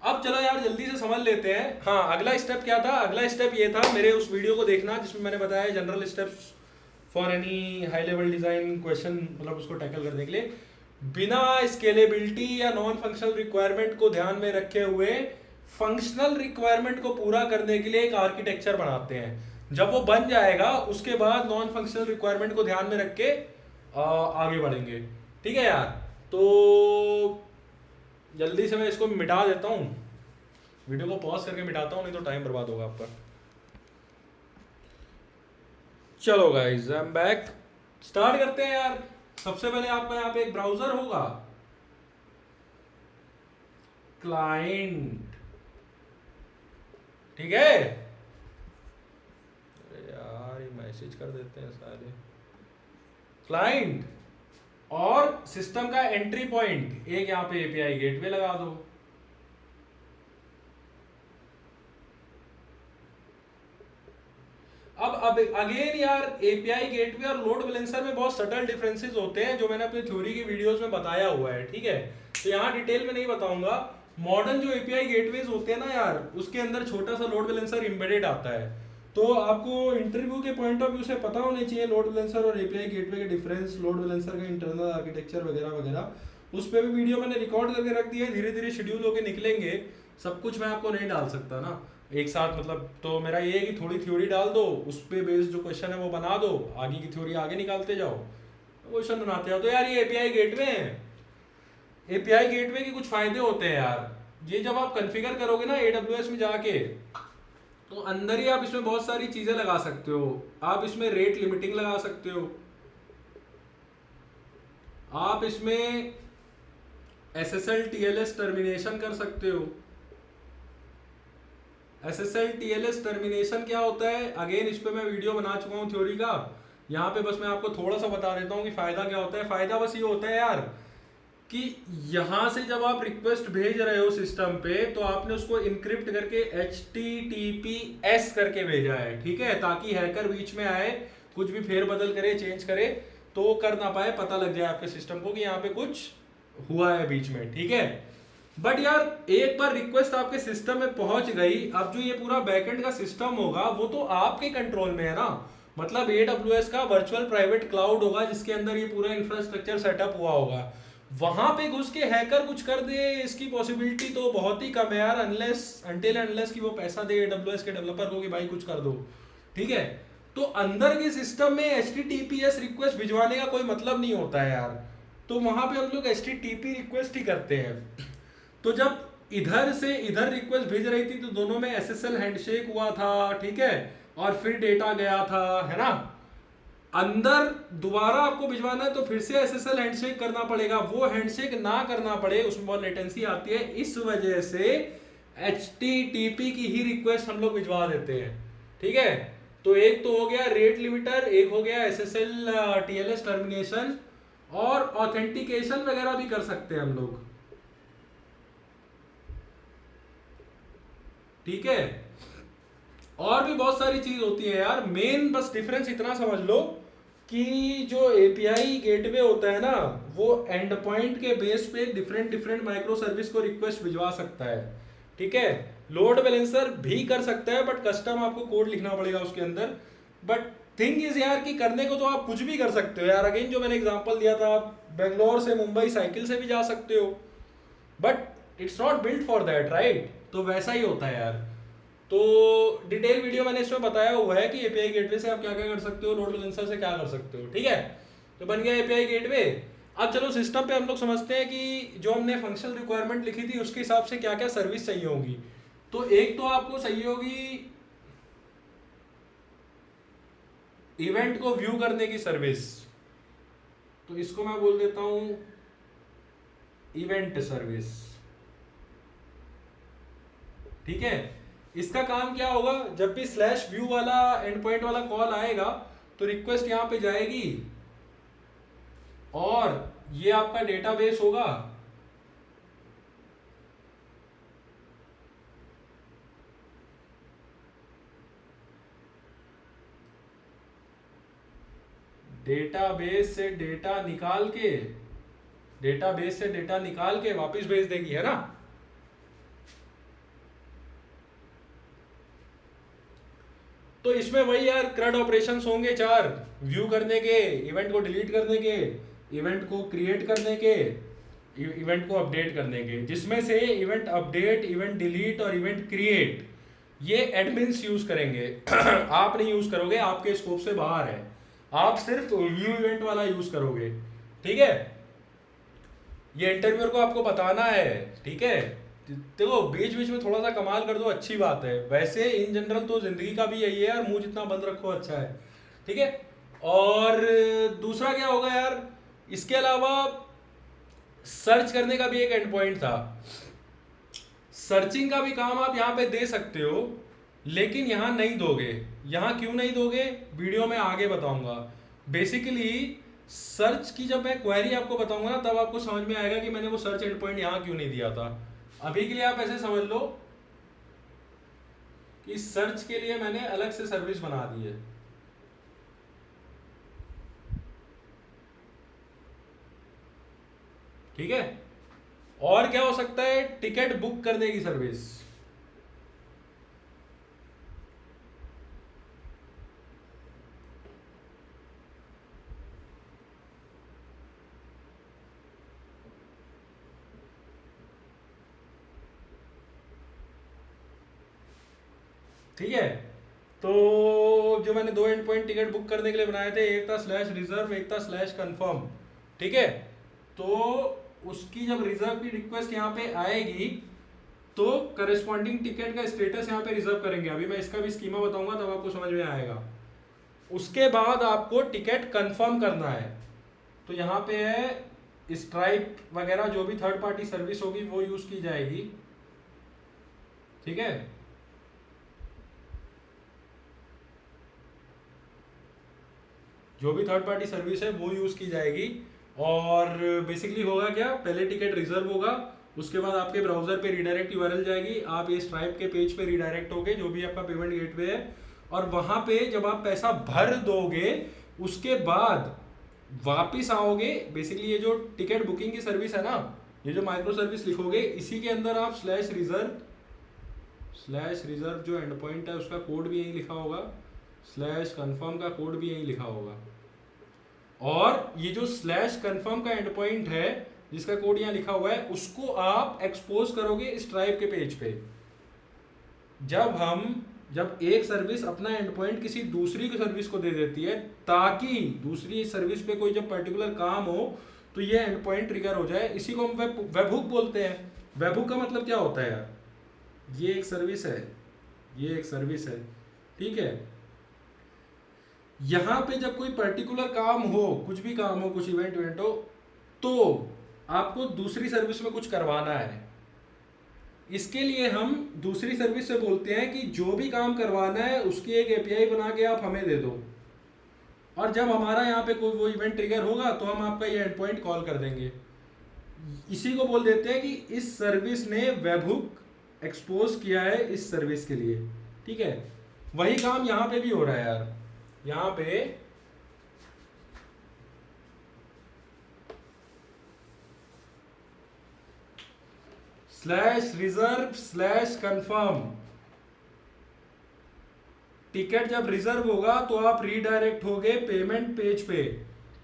अब चलो यार जल्दी से समझ लेते हैं। हाँ अगला स्टेप क्या था, अगला स्टेप ये था, मेरे उस वीडियो को देखना जिसमें मैंने बताया general steps for any high level design question, मतलब उसको टैकल करने के लिए बिना स्केलेबिलिटी या नॉन फंक्शनल रिक्वायरमेंट को ध्यान में रखे हुए फंक्शनल रिक्वायरमेंट को पूरा करने के लिए एक आर्किटेक्चर बनाते हैं। जब वो बन जाएगा उसके बाद नॉन फंक्शनल रिक्वायरमेंट को ध्यान में रख के आगे बढ़ेंगे, ठीक है यार। तो जल्दी से मैं इसको मिटा देता हूँ, वीडियो को पॉज करके मिटाता हूँ, नहीं तो टाइम बर्बाद होगा आपका। चलो guys I am back, start करते हैं यार। सबसे पहले आपका यहाँ पे एक ब्राउजर होगा, क्लाइंट, ठीक है। यार ये मैसेज कर देते हैं सारे, क्लाइंट और सिस्टम का एंट्री पॉइंट एक यहाँ पे एपीआई गेटवे लगा दो। अब अगेन यार एपीआई गेटवे और लोड बैलेंसर में बहुत सटल डिफरेंसेस होते हैं जो मैंने अपनी थ्योरी की वीडियोस में बताया हुआ है, ठीक है। तो यहाँ डिटेल में नहीं बताऊंगा। मॉडर्न जो एपीआई गेटवेज होते हैं ना यार, उसके अंदर छोटा सा लोड बैलेंसर एम्बेडेड आता है, तो आपको इंटरव्यू के पॉइंट ऑफ व्यू से पता होना चाहिए लोड बैलेंसर और एपीआई गेटवे के डिफरेंस, लोड बैलेंसर का इंटरनल आर्किटेक्चर वगैरह वगैरह। उस पर भी वीडियो मैंने रिकॉर्ड करके रख दिया है, धीरे धीरे शेड्यूल होकर निकलेंगे। सब कुछ मैं आपको नहीं डाल सकता ना एक साथ, मतलब तो मेरा ये है कि थोड़ी थ्योरी डाल दो, उस पे बेस्ड जो क्वेश्चन है वो बना दो, आगे की थ्योरी आगे निकालते जाओ, क्वेश्चन बनाते जाओ। तो यार ये एपीआई गेटवे है, एपीआई गेटवे के कुछ फायदे होते हैं यार। ये जब आप कॉन्फ़िगर करोगे ना AWS में जाके, तो अंदर ही आप इसमें बहुत सारी चीजें लगा सकते हो। आप इसमें रेट लिमिटिंग लगा सकते हो, आप इसमें SSL TLS टर्मिनेशन कर सकते हो। SSL TLS टर्मिनेशन क्या होता है, अगेन इस पे मैं वीडियो बना चुका हूँ थ्योरी का, यहाँ पे बस मैं आपको थोड़ा सा बता देता हूँ कि फायदा क्या होता है। फायदा बस ये होता है यार कि यहाँ से जब आप रिक्वेस्ट भेज रहे हो सिस्टम पे, तो आपने उसको इनक्रिप्ट करके HTTPS करके भेजा है, ठीक है, ताकि हैकर बीच में आए, कुछ भी फेरबदल करे, चेंज करे तो कर ना पाए, पता लग जाए आपके सिस्टम को कि यहाँ पे कुछ हुआ है बीच में, ठीक है। बट यार एक बार रिक्वेस्ट आपके सिस्टम में पहुंच गई, अब जो ये पूरा बैकएंड का सिस्टम होगा वो तो आपके कंट्रोल में है ना। मतलब AWS का वर्चुअल प्राइवेट क्लाउड होगा जिसके अंदर ये पूरा इंफ्रास्ट्रक्चर सेटअप हुआ होगा, वहां पे घुस के हैकर कुछ कर दे इसकी पॉसिबिलिटी तो बहुत ही कम है यार, अनलेस कि वो पैसा दे AWS के डेवलपर को कि भाई कुछ कर दो, ठीक है। तो अंदर के सिस्टम में HTTPS रिक्वेस्ट भिजवाने का कोई मतलब नहीं होता है यार, तो वहां पे हम लोग HTTP रिक्वेस्ट ही करते हैं। तो जब इधर से इधर रिक्वेस्ट भेज रही थी तो दोनों में SSL हैंडशेक हुआ था, ठीक है, और फिर डेटा गया था, है ना। अंदर दोबारा आपको भिजवाना है तो फिर से SSL हैंडशेक करना पड़ेगा, वो हैंडशेक ना करना पड़े उसमें बहुत लेटेंसी आती है, इस वजह से HTTP की ही रिक्वेस्ट हम लोग भिजवा देते हैं, ठीक है। तो एक तो हो गया रेट लिमिटर, एक हो गया SSL TLS टर्मिनेशन, और ऑथेंटिकेशन वगैरह भी कर सकते हैं हम लोग, ठीक है। और भी बहुत सारी चीज होती है यार, मेन बस डिफरेंस इतना समझ लो कि जो API गेटवे होता है ना वो एंड पॉइंट के बेस पे डिफरेंट डिफरेंट माइक्रो सर्विस को रिक्वेस्ट भिजवा सकता है, ठीक है। लोड बैलेंसर भी कर सकता है बट कस्टम आपको कोड लिखना पड़ेगा उसके अंदर। बट थिंग इज यार कि करने को तो आप कुछ भी कर सकते हो यार, अगेन जो मैंने एग्जांपल दिया था, आप बेंगलोर से मुंबई साइकिल से भी जा सकते हो, but it's not built for that, right. तो वैसा ही होता है यार। तो डिटेल वीडियो मैंने इसमें बताया हुआ है कि API गेटवे से आप क्या क्या कर सकते हो, लोड बैलेंसर से क्या कर सकते हो, ठीक है। तो बन गया API गेटवे। अब चलो सिस्टम पे हम लोग समझते हैं कि जो हमने फंक्शनल रिक्वायरमेंट लिखी थी उसके हिसाब से क्या क्या सर्विस चाहिए होगी। तो एक तो आपको चाहिए होगी इवेंट को व्यू करने की सर्विस, तो इसको मैं बोल देता हूं इवेंट सर्विस, ठीक है। इसका काम क्या होगा, जब भी /व्यू वाला एंड पॉइंट वाला कॉल आएगा तो रिक्वेस्ट यहां पे जाएगी और ये आपका डेटाबेस होगा, डेटाबेस से डेटा निकाल के वापस भेज देगी, है ना। तो इसमें वही यार CRUD ऑपरेशंस होंगे 4, व्यू करने के, इवेंट को डिलीट करने के, इवेंट को क्रिएट करने के, इवेंट को अपडेट करने के, जिसमें से इवेंट अपडेट, इवेंट डिलीट और इवेंट क्रिएट ये एडमिन्स यूज करेंगे आप नहीं यूज करोगे, आपके स्कोप से बाहर है, आप सिर्फ व्यू इवेंट वाला यूज करोगे, ठीक है। ये इंटरव्यूअर को आपको बताना है, ठीक है। देखो बीच बीच में थोड़ा सा कमाल कर दो अच्छी बात है, वैसे इन जनरल तो जिंदगी का भी यही है यार, मुंह जितना बंद रखो अच्छा है, ठीक है। और दूसरा क्या होगा यार, इसके अलावा सर्च करने का भी एक एंड पॉइंट था, सर्चिंग का भी काम आप यहाँ पे दे सकते हो, लेकिन यहाँ नहीं दोगे। यहाँ क्यों नहीं दोगे वीडियो में आगे बताऊंगा। बेसिकली सर्च की जब मैं क्वेरी आपको बताऊंगा ना तब आपको समझ में आएगा कि मैंने वो सर्च एंड पॉइंट यहाँ क्यों नहीं दिया था। अभी के लिए आप ऐसे समझ लो कि सर्च के लिए मैंने अलग से सर्विस बना दी है, ठीक है। और क्या हो सकता है, टिकट बुक करने की सर्विस, ठीक है। तो जो मैंने 2 एंड पॉइंट टिकट बुक करने के लिए बनाए थे, एक था /रिजर्व, एक था /कन्फर्म, ठीक है। तो उसकी जब रिजर्व की रिक्वेस्ट यहाँ पे आएगी तो करस्पॉन्डिंग टिकट का स्टेटस यहाँ पे रिजर्व करेंगे, अभी मैं इसका भी स्कीमा बताऊंगा तब आपको समझ में आएगा। उसके बाद आपको टिकट कंफर्म करना है, तो यहाँ पे है स्ट्राइप वगैरह जो भी थर्ड पार्टी सर्विस होगी वो यूज की जाएगी, ठीक है। जो भी थर्ड पार्टी सर्विस है वो यूज की जाएगी। और बेसिकली होगा क्या, पहले टिकट रिजर्व होगा, उसके बाद आपके ब्राउजर पे रिडायरेक्ट यूआरएल जाएगी, आप ये स्ट्राइप के पेज पे रिडायरेक्ट होगे जो भी आपका पेमेंट गेटवे है, और वहां पे जब आप पैसा भर दोगे उसके बाद वापिस आओगे, बेसिकली ये जो टिकट बुकिंग की सर्विस है ना, ये जो माइक्रो सर्विस लिखोगे, इसी के अंदर आप स्लैश रिजर्व जो एंड पॉइंट है उसका कोड भी यही लिखा होगा, स्लैश कन्फर्म का कोड भी यही लिखा होगा, और ये जो स्लैश कन्फर्म का एंड पॉइंट है जिसका कोड यहाँ लिखा हुआ है, उसको आप एक्सपोज करोगे स्ट्राइप के पेज पे। जब एक सर्विस अपना एंड पॉइंट किसी दूसरी की सर्विस को दे देती है, ताकि दूसरी सर्विस पे कोई जब पर्टिकुलर काम हो तो ये एंड पॉइंट ट्रिगर हो जाए, इसी को हम वेबहुक बोलते हैं। वेबहुक का मतलब क्या होता है यार, ये एक सर्विस है, ये एक सर्विस है, ठीक है। यहाँ पे जब कोई पर्टिकुलर काम हो, कुछ भी काम हो, कुछ इवेंट हो, तो आपको दूसरी सर्विस में कुछ करवाना है, इसके लिए हम दूसरी सर्विस से बोलते हैं कि जो भी काम करवाना है उसकी एक एपीआई बना के आप हमें दे दो, और जब हमारा यहाँ पे कोई वो इवेंट ट्रिगर होगा तो हम आपका ये एंड पॉइंट कॉल कर देंगे। इसी को बोल देते हैं कि इस सर्विस ने वेबहुक एक्सपोज किया है इस सर्विस के लिए, ठीक है। वही काम यहाँ पे भी हो रहा है यार, यहाँ पे slash reserve slash confirm, ticket जब रिजर्व होगा तो आप रीडायरेक्ट होगे पेमेंट पेज पे।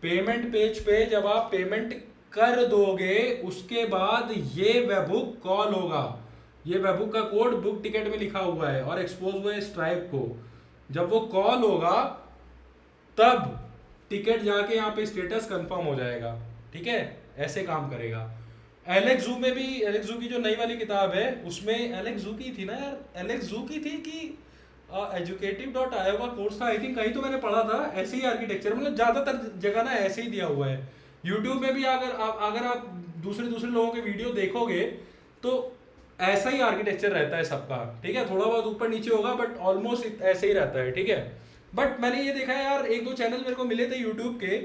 पेमेंट पेज पे जब आप पेमेंट कर दोगे उसके बाद ये वेबहुक कॉल होगा। ये वेबहुक का कोड बुक टिकट में लिखा हुआ है और एक्सपोज हुआ है स्ट्राइप को। जब वो कॉल होगा तब टिकट जाके यहाँ पे स्टेटस कंफर्म हो जाएगा, ठीक है। ऐसे काम करेगा। एलेक्स जू में भी, एलेक्स जू की जो नई वाली किताब है उसमें, एलेक्स जू की थी ना यार, एलेक्स जू की थी कि educative.io का कोर्स था आई थिंक, कहीं तो मैंने पढ़ा था ऐसे ही आर्किटेक्चर, मतलब ज़्यादातर जगह ना ऐसे ही दिया हुआ है। यूट्यूब में भी अगर आप दूसरे दूसरे लोगों के वीडियो देखोगे तो ऐसा ही आर्किटेक्चर रहता है सबका, ठीक है। थोड़ा बहुत ऊपर नीचे होगा बट ऑलमोस्ट ऐसे ही रहता है, ठीक है। बट मैंने ये देखा है यार, एक दो चैनल मेरे को मिले थे यूट्यूब के,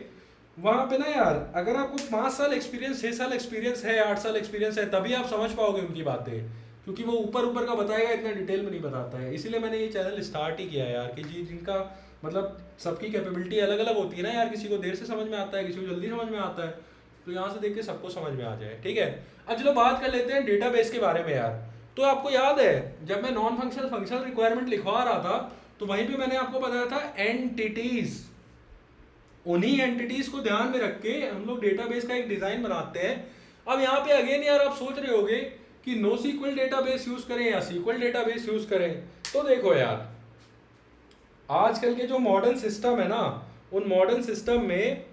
वहां पे ना यार अगर आपको 5 साल एक्सपीरियंस, 6 साल एक्सपीरियंस है, 8 साल एक्सपीरियंस है, तभी आप समझ पाओगे उनकी बातें, क्योंकि वो ऊपर ऊपर का बताएगा, इतना डिटेल में नहीं बताता है। इसीलिए मैंने ये चैनल स्टार्ट ही किया है यार, कि जी जिनका मतलब सबकी कैपेबिलिटी अलग अलग होती है ना यार, किसी को देर से समझ में आता है, किसी को जल्दी समझ में आता है, तो यहाँ से देख के सबको समझ में आ जाए, ठीक है। अब चलो बात कर लेते हैं डेटाबेस के बारे में यार। तो आपको याद है जब मैं नॉन फंक्शनल फंक्शनल रिक्वायरमेंट लिखवा रहा था तो वहीं पे मैंने आपको बताया था एंटिटीज, उन्हीं एंटिटीज को ध्यान में रख के हम लोग डेटाबेस का एक डिजाइन बनाते हैं। अब यहाँ पे अगेन यार आप सोच रहे होगे कि नो सीक्वल डेटाबेस यूज करें या सीक्वल डेटाबेस यूज करें। तो देखो यार, आजकल के जो मॉडर्न सिस्टम है ना, उन मॉडर्न सिस्टम में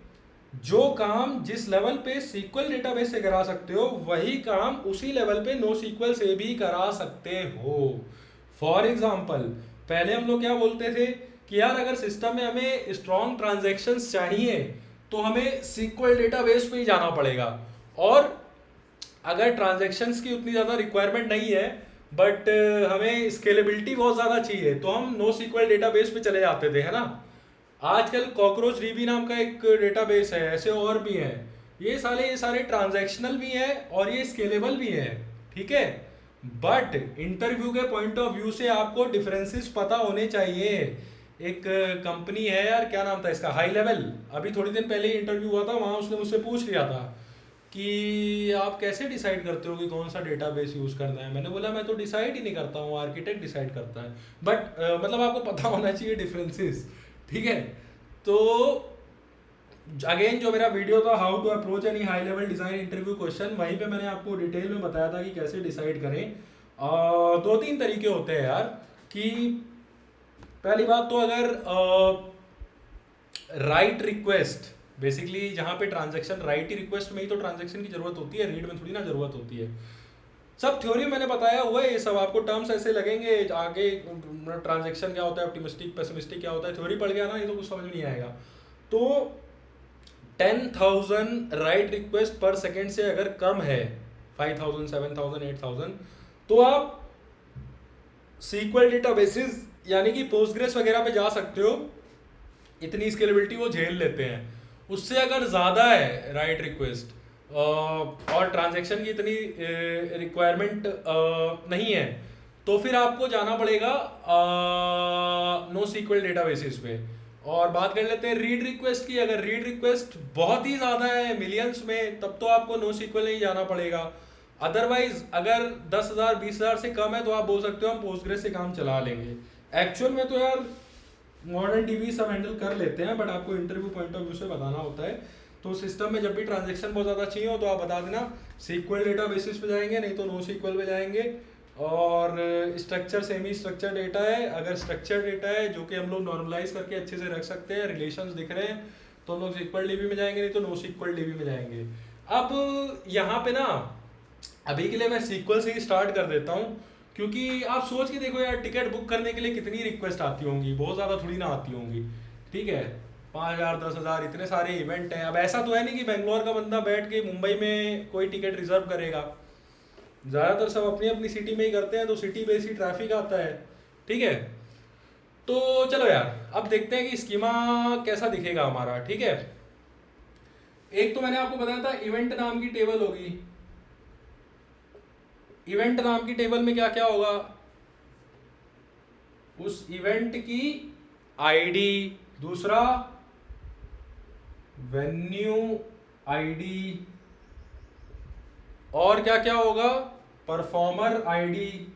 जो काम जिस लेवल पे सीक्वल डेटाबेस से करा सकते हो, वही काम उसी लेवल पे नो सीक्वल से भी करा सकते हो। फॉर एग्जाम्पल, पहले हम लोग क्या बोलते थे कि यार अगर सिस्टम में हमें स्ट्रॉन्ग ट्रांजैक्शंस चाहिए तो हमें सीक्वल डेटाबेस पे ही जाना पड़ेगा, और अगर ट्रांजैक्शंस की उतनी ज़्यादा रिक्वायरमेंट नहीं है बट हमें स्केलेबिलिटी बहुत ज़्यादा चाहिए तो हम नो सीक्वल डेटाबेस पे चले जाते थे, है ना। आजकल कॉकरोच डीबी नाम का एक डेटाबेस है, ऐसे और भी हैं। ये सारे ट्रांजैक्शनल भी हैं और ये स्केलेबल भी हैं, ठीक है। बट इंटरव्यू के पॉइंट ऑफ व्यू से आपको डिफरेंसेस पता होने चाहिए। एक कंपनी है यार, क्या नाम था इसका, हाई लेवल, अभी थोड़ी दिन पहले ही इंटरव्यू हुआ था, वहाँ उसने मुझसे पूछ लिया था कि आप कैसे डिसाइड करते हो कि कौन सा डेटाबेस यूज़ करना है। मैंने बोला मैं तो डिसाइड ही नहीं करता हूँ, आर्किटेक्ट डिसाइड करता है। बट मतलब आपको पता होना चाहिए डिफरेंसेस, ठीक है। तो अगेन जो मेरा वीडियो था how to approach any high level design interview question, वहीं पे मैंने आपको डिटेल में बताया था कि कैसे डिसाइड करें। 2-3 तरीके होते हैं यार, कि पहली बात तो अगर राइट रिक्वेस्ट, बेसिकली जहाँ पे ट्रांजैक्शन राइट ही रिक्वेस्ट में ही तो ट्रांजैक्शन की जरूरत होती है, रीड में थोड़ी ना जरूरत होती है। सब थ्योरी मैंने बताया हुआ है, ये सब आपको टर्म्स ऐसे लगेंगे, आगे ट्रांजैक्शन क्या होता है, ऑप्टिमिस्टिक पेसिमिस्टिक क्या होता है, थ्योरी पढ़ गया ना, ये तो कुछ समझ नहीं आएगा। तो 10,000 राइट रिक्वेस्ट पर सेकेंड से अगर कम है, 5,000, 7,000, 8,000, तो आप सीक्वल डेटाबेसेस यानी कि पोस्टग्रेस वगैरह पे जा सकते हो, इतनी स्केलेबिलिटी वो झेल लेते हैं। उससे अगर ज़्यादा है राइट रिक्वेस्ट और ट्रांजैक्शन की इतनी रिक्वायरमेंट नहीं है, तो फिर आपको जाना पड़ेगा नो सीक्वल डेटाबेसिस पे। और बात कर लेते हैं रीड रिक्वेस्ट की। अगर रीड रिक्वेस्ट बहुत ही ज़्यादा है मिलियंस में, तब तो आपको नो सीक्वल नहीं जाना पड़ेगा। अदरवाइज अगर 10,000 20,000 से कम है तो आप बोल सकते हो हम पोस्टग्रेस से काम चला लेंगे। एक्चुअल में तो यार मॉडर्न डीबी सब हैंडल कर लेते हैं, बट आपको इंटरव्यू पॉइंट ऑफ व्यू से बताना होता है। तो सिस्टम में जब भी ट्रांजेक्शन बहुत ज़्यादा चाहिए हो तो आप बता देना, सीक्वल डेटा बेसिस पे जाएंगे, नहीं तो नो सीक्वल पे जाएंगे। और स्ट्रक्चर सेमी स्ट्रक्चर डेटा है, अगर स्ट्रक्चर डेटा है जो कि हम लोग नॉर्मलाइज करके अच्छे से रख सकते हैं, रिलेशंस दिख रहे हैं, तो हम लोग सीक्वल डीबी में जाएंगे, नहीं तो नो सीक्वल डीबी में जाएंगे। अब यहाँ पे ना अभी के लिए मैं सीक्वल से ही स्टार्ट कर देता हूँ, क्योंकि आप सोच के देखो यार, टिकट बुक करने के लिए कितनी रिक्वेस्ट आती होंगी, बहुत ज़्यादा थोड़ी ना आती होंगी। ठीक है, 5,000 10,000 इतने सारे इवेंट हैं। अब ऐसा तो है नहीं कि बेंगलोर का बंदा बैठ के मुंबई में कोई टिकट रिजर्व करेगा, ज़्यादातर सब अपनी अपनी सिटी में ही करते हैं, तो सिटी बेस ही ट्रैफिक आता है। ठीक है, तो चलो यार अब देखते हैं कि स्कीमा कैसा दिखेगा हमारा। ठीक है, एक तो मैंने आपको बताया था इवेंट नाम की टेबल होगी। इवेंट नाम की टेबल में क्या क्या होगा, उस इवेंट की आईडी, दूसरा वेन्यू आईडी, और क्या क्या होगा, परफॉर्मर आईडी,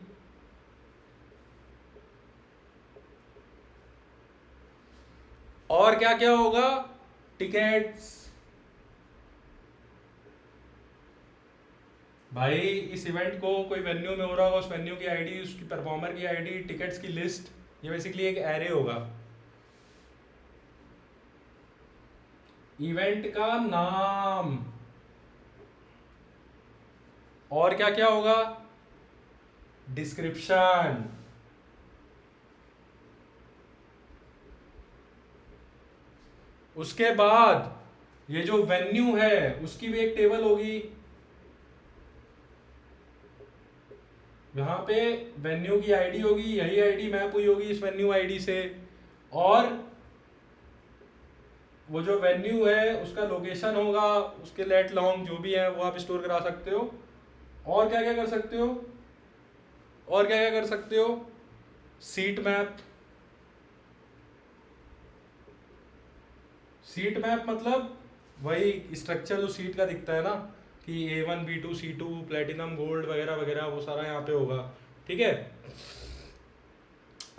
और क्या क्या होगा, टिकट्स। भाई इस इवेंट को कोई वेन्यू में हो रहा होगा, उस वेन्यू की आईडी, उसकी परफॉर्मर की आईडी, टिकट्स की लिस्ट, ये बेसिकली एक एरे होगा। इवेंट का नाम, और क्या क्या होगा, डिस्क्रिप्शन। उसके बाद ये जो वेन्यू है उसकी भी एक टेबल होगी। यहाँ पे वेन्यू की आईडी होगी, यही आईडी मैप हुई होगी इस वेन्यू आईडी से, और वो जो वेन्यू है उसका लोकेशन होगा, उसके लेट लॉन्ग जो भी है वो आप स्टोर करा सकते हो। और क्या क्या कर सकते हो, और क्या क्या कर सकते हो, सीट मैप। सीट मैप मतलब वही स्ट्रक्चर जो सीट का दिखता है ना, कि A1 B2 C2 platinum gold वगैरह वगैरह, वो सारा यहाँ पे होगा। ठीक है,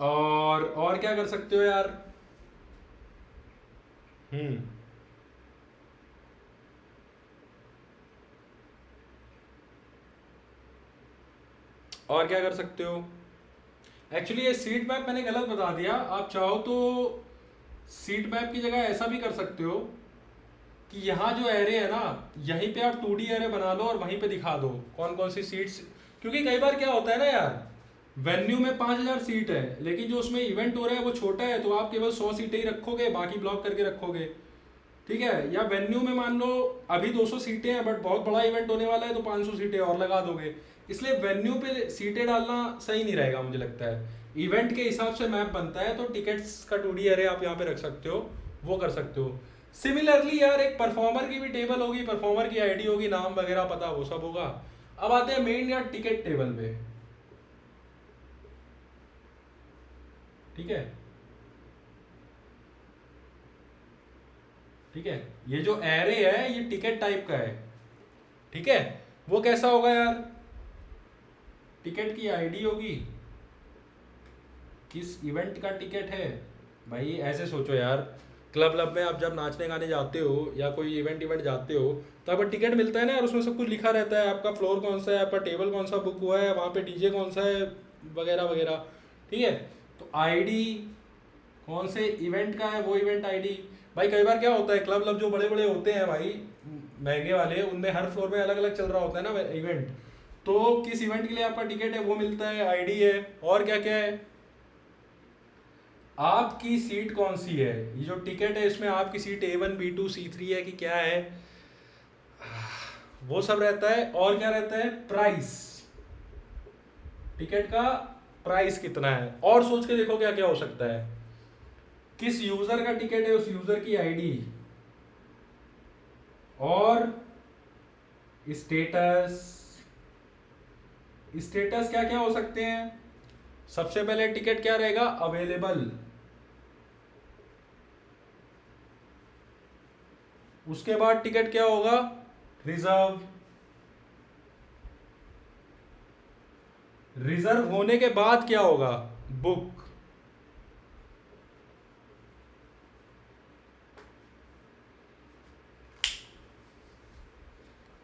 और क्या कर सकते हो यार, हम्म और क्या कर सकते हो, एक्चुअली ये सीट मैप मैंने गलत बता दिया। आप चाहो तो सीट मैप की जगह ऐसा भी कर सकते हो कि यहाँ जो एरे है ना, यहीं पे आप 2D एरे बना लो और वहीं पे दिखा दो कौन कौन सी सीट्स। क्योंकि कई बार क्या होता है ना यार, वेन्यू में 5,000 सीट है, लेकिन जो उसमें इवेंट हो रहा है वो छोटा है, तो आप केवल 100 सीटें ही रखोगे, बाकी ब्लॉक करके रखोगे। ठीक है, या वेन्यू में मान लो अभी 200 सीटें हैं, बट बहुत बड़ा इवेंट होने वाला है तो 500 सीटें और लगा दोगे। इसलिए वेन्यू पे सीटें डालना सही नहीं रहेगा मुझे लगता है। इवेंट के हिसाब से मैप बनता है, तो टिकट्स का 2D एरे आप यहाँ पे रख सकते हो, वो कर सकते हो। सिमिलरली यार एक परफॉर्मर की भी टेबल होगी, परफॉर्मर की आईडी होगी, नाम वगैरह पता वो सब होगा। अब आते हैं मेन यार टिकट टेबल पे। ठीक है, ठीक है, ये जो एरे है ये टिकट टाइप का है। ठीक है, वो कैसा होगा यार, टिकट की आईडी होगी, किस इवेंट का टिकट है। भाई ऐसे सोचो यार, क्लब लब में आप जब नाचने गाने जाते हो या कोई इवेंट इवेंट जाते हो, तो आपको टिकट मिलता है ना यार, उसमें सब कुछ लिखा रहता है, आपका फ्लोर कौन सा है, आपका टेबल कौन सा बुक हुआ है, वहाँ पे डीजे कौन सा है, वगैरह वगैरह। ठीक है, तो आईडी कौन से इवेंट का है, वो इवेंट आईडी। भाई कई बार क्या होता है, क्लब लब जो बड़े बड़े होते हैं भाई, महंगे वाले, उनमें हर फ्लोर में अलग अलग चल रहा होता है ना इवेंट, तो किस इवेंट के लिए आपका टिकट है वो मिलता है, आईडी है। और क्या क्या है, आपकी सीट कौन सी है, ये जो टिकट है इसमें आपकी सीट A1 B2 C3 है कि क्या है, वो सब रहता है। और क्या रहता है, प्राइस, टिकट का प्राइस कितना है। और सोच के देखो क्या क्या हो सकता है, किस यूजर का टिकट है उस यूजर की आईडी, और स्टेटस। स्टेटस क्या क्या हो सकते हैं, सबसे पहले टिकट क्या रहेगा, अवेलेबल। उसके बाद टिकट क्या होगा, रिजर्व। रिजर्व होने के बाद क्या होगा, बुक।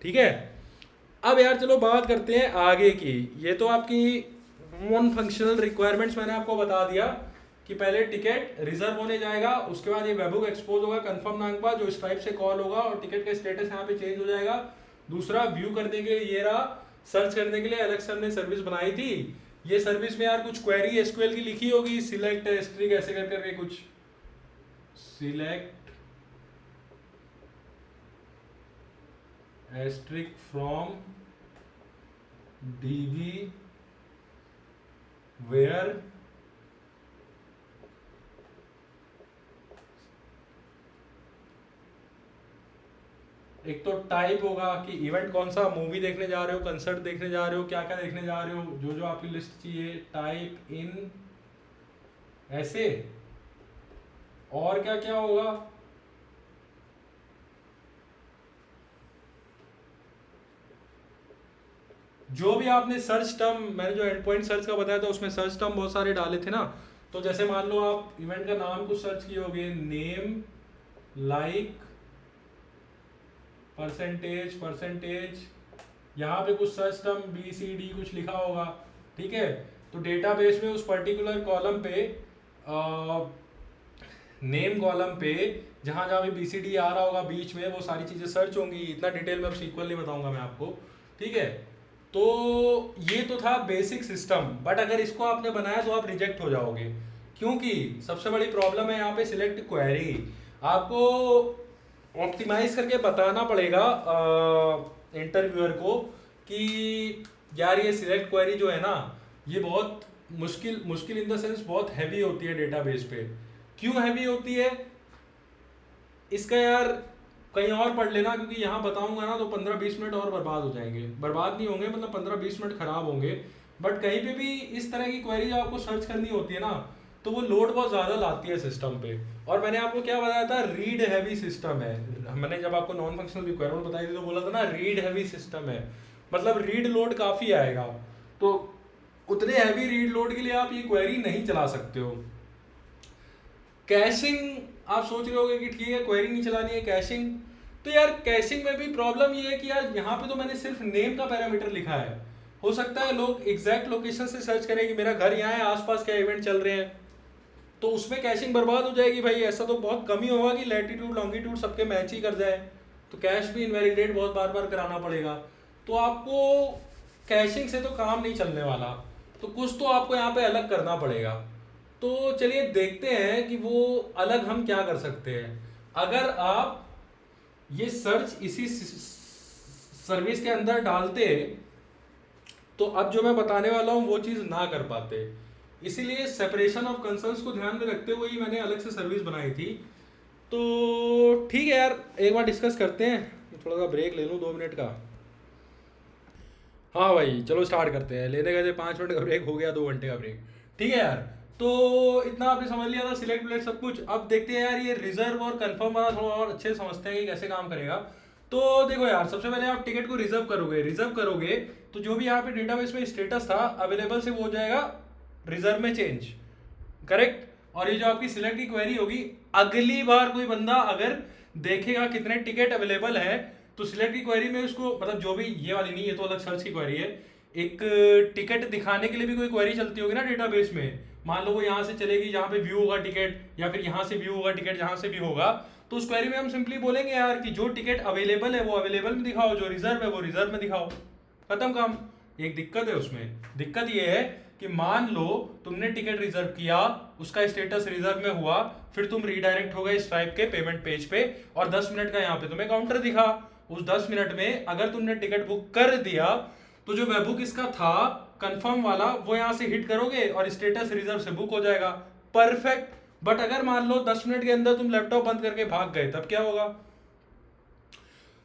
ठीक है। अब यार चलो बात करते हैं आगे की। ये तो आपकी नॉन फंक्शनल रिक्वायरमेंट्स मैंने आपको बता दिया कि पहले टिकट रिजर्व होने जाएगा, उसके बाद ये वेबहुक एक्सपोज होगा कंफर्म नाम का, जो स्ट्राइप से कॉल होगा और टिकट का स्टेटस यहाँ पे चेंज हो जाएगा। दूसरा, व्यू करने के लिए ये रहा, सर्च करने के लिए अलग से हमने सर्विस बनाई थी। ये सर्विस में यार कुछ क्वेरी एसक्यूएल की लिखी होगी, सिलेक्ट एस्ट्रिक ऐसे कर करके कुछ, select asterisk from DB where एक तो टाइप होगा कि इवेंट कौन सा, मूवी देखने जा रहे हो, कंसर्ट देखने जा रहे हो, क्या क्या देखने जा रहे हो, जो जो आपकी लिस्ट चाहिए, टाइप इन ऐसे। और क्या क्या होगा, जो भी आपने सर्च टर्म, मैंने जो एंड पॉइंट सर्च का बताया था उसमें सर्च टर्म बहुत सारे डाले थे ना। तो जैसे मान लो आप इवेंट का नाम कुछ सर्च किए होगे, नेम, लाइक, परसेंटेज, यहाँ पे कुछ सर्च टर्म BCD कुछ लिखा होगा। ठीक है, तो डेटाबेस में उस पर्टिकुलर कॉलम पे, नेम कॉलम पे जहाँ जहाँ भी BCD आ रहा होगा बीच में, वो सारी चीज़ें सर्च होंगी। इतना डिटेल में अब सीक्वल नहीं बताऊंगा मैं आपको। ठीक है, तो ये तो था बेसिक सिस्टम, बट अगर इसको आपने बनाया तो आप रिजेक्ट हो जाओगे, क्योंकि सबसे बड़ी प्रॉब्लम है यहाँ पे सिलेक्ट क्वेरी। आपको ऑप्टिमाइज करके बताना पड़ेगा इंटरव्यूअर को कि यार ये सिलेक्ट क्वेरी जो है ना, ये बहुत मुश्किल इन द सेंस बहुत हैवी होती है डेटाबेस पे। क्यों हैवी होती है इसका यार कहीं और पढ़ लेना, क्योंकि यहाँ बताऊंगा ना तो 15-20 मिनट और बर्बाद हो जाएंगे। बर्बाद नहीं होंगे, मतलब 15-20 मिनट खराब होंगे। बट कहीं पे भी इस तरह की क्वेरी आपको सर्च करनी होती है ना, तो वो लोड बहुत ज़्यादा लाती है सिस्टम पे। और मैंने आपको क्या बताया था, रीड हैवी सिस्टम है। मैंने जब आपको नॉन फंक्शनल रिक्वायरमेंट बताई थी तो बोला था ना रीड हैवी सिस्टम है, मतलब रीड लोड काफ़ी आएगा। तो उतने हैवी रीड लोड के लिए आप ये क्वेरी नहीं चला सकते हो। कैशिंग, आप सोच रहे होगे कि ठीक है क्वेरी नहीं चलानी है, कैशिंग। तो यार कैशिंग में भी प्रॉब्लम ये है कि यार यहाँ पे तो मैंने सिर्फ नेम का पैरामीटर लिखा है। हो सकता है लोग एग्जैक्ट लोकेशन से सर्च करें कि मेरा घर यहाँ है, आसपास क्या इवेंट चल रहे हैं, तो उसमें कैशिंग बर्बाद हो जाएगी भाई। ऐसा तो बहुत कम ही होगा कि लैटिट्यूड लॉन्गिट्यूड सबके मैच ही कर जाए, तो कैश भी इनवैलिडेट बहुत बार बार कराना पड़ेगा। तो आपको कैशिंग से तो काम नहीं चलने वाला, तो कुछ तो आपको यहाँ पे अलग करना पड़ेगा। तो चलिए देखते हैं कि वो अलग हम क्या कर सकते हैं। अगर आप ये सर्च इसी सर्विस के अंदर डालते तो अब जो मैं बताने वाला हूँ वो चीज़ ना कर पाते। इसीलिए सेपरेशन ऑफ कंसर्न्स को ध्यान में रखते हुए ही मैंने अलग से सर्विस बनाई थी। तो ठीक है यार, एक बार डिस्कस करते हैं। थोड़ा सा ब्रेक ले लूँ 2 मिनट का। हाँ भाई चलो स्टार्ट करते हैं। लेने गए थे 5 मिनट का ब्रेक, हो गया 2 घंटे का ब्रेक। ठीक है यार, तो इतना आपने समझ लिया था सिलेक्ट विलेक्ट सब कुछ। अब देखते हैं यार ये रिजर्व और कंफर्म वाला थोड़ा और अच्छे समझते हैं कि कैसे काम करेगा। तो देखो यार, सबसे पहले आप टिकट को रिजर्व करोगे तो जो भी यहाँ पे डेटाबेस में स्टेटस था अवेलेबल से वो हो जाएगा रिजर्व में चेंज, करेक्ट। और ये जो आपकी सिलेक्ट की क्वेरी होगी, अगली बार कोई बंदा अगर देखेगा कितने टिकट अवेलेबल है तो सिलेक्ट की क्वेरी में उसको, मतलब जो भी ये वाली नहीं, ये तो अलग सर्च की क्वेरी है। एक टिकट दिखाने के लिए भी कोई क्वेरी चलती होगी ना डेटाबेस में। मान लो वो यहाँ से चलेगी जहाँ पे व्यू होगा टिकट, या फिर यहाँ से व्यू होगा टिकट, जहाँ से भी होगा। तो उस क्वेरी में हम सिंपली बोलेंगे यार कि जो टिकट अवेलेबल है वो अवेलेबल में दिखाओ, जो रिजर्व है वो रिजर्व में दिखाओ, खत्म काम। एक दिक्कत है उसमें, दिक्कत ये है कि मान लो तुमने टिकट रिजर्व किया, उसका स्टेटस रिजर्व में हुआ, फिर तुम रीडायरेक्ट हो गए स्ट्राइप के पेमेंट पेज पे और 10 मिनट का यहाँ पे तुम्हें काउंटर दिखा। उस 10 मिनट में अगर तुमने टिकट बुक कर दिया तो जो वेब बुक इसका था कंफर्म वाला वो यहाँ से हिट करोगे और स्टेटस रिजर्व से बुक हो जाएगा, परफेक्ट। बट अगर मान लो 10 मिनट के अंदर तुम लैपटॉप बंद करके भाग गए, तब क्या होगा?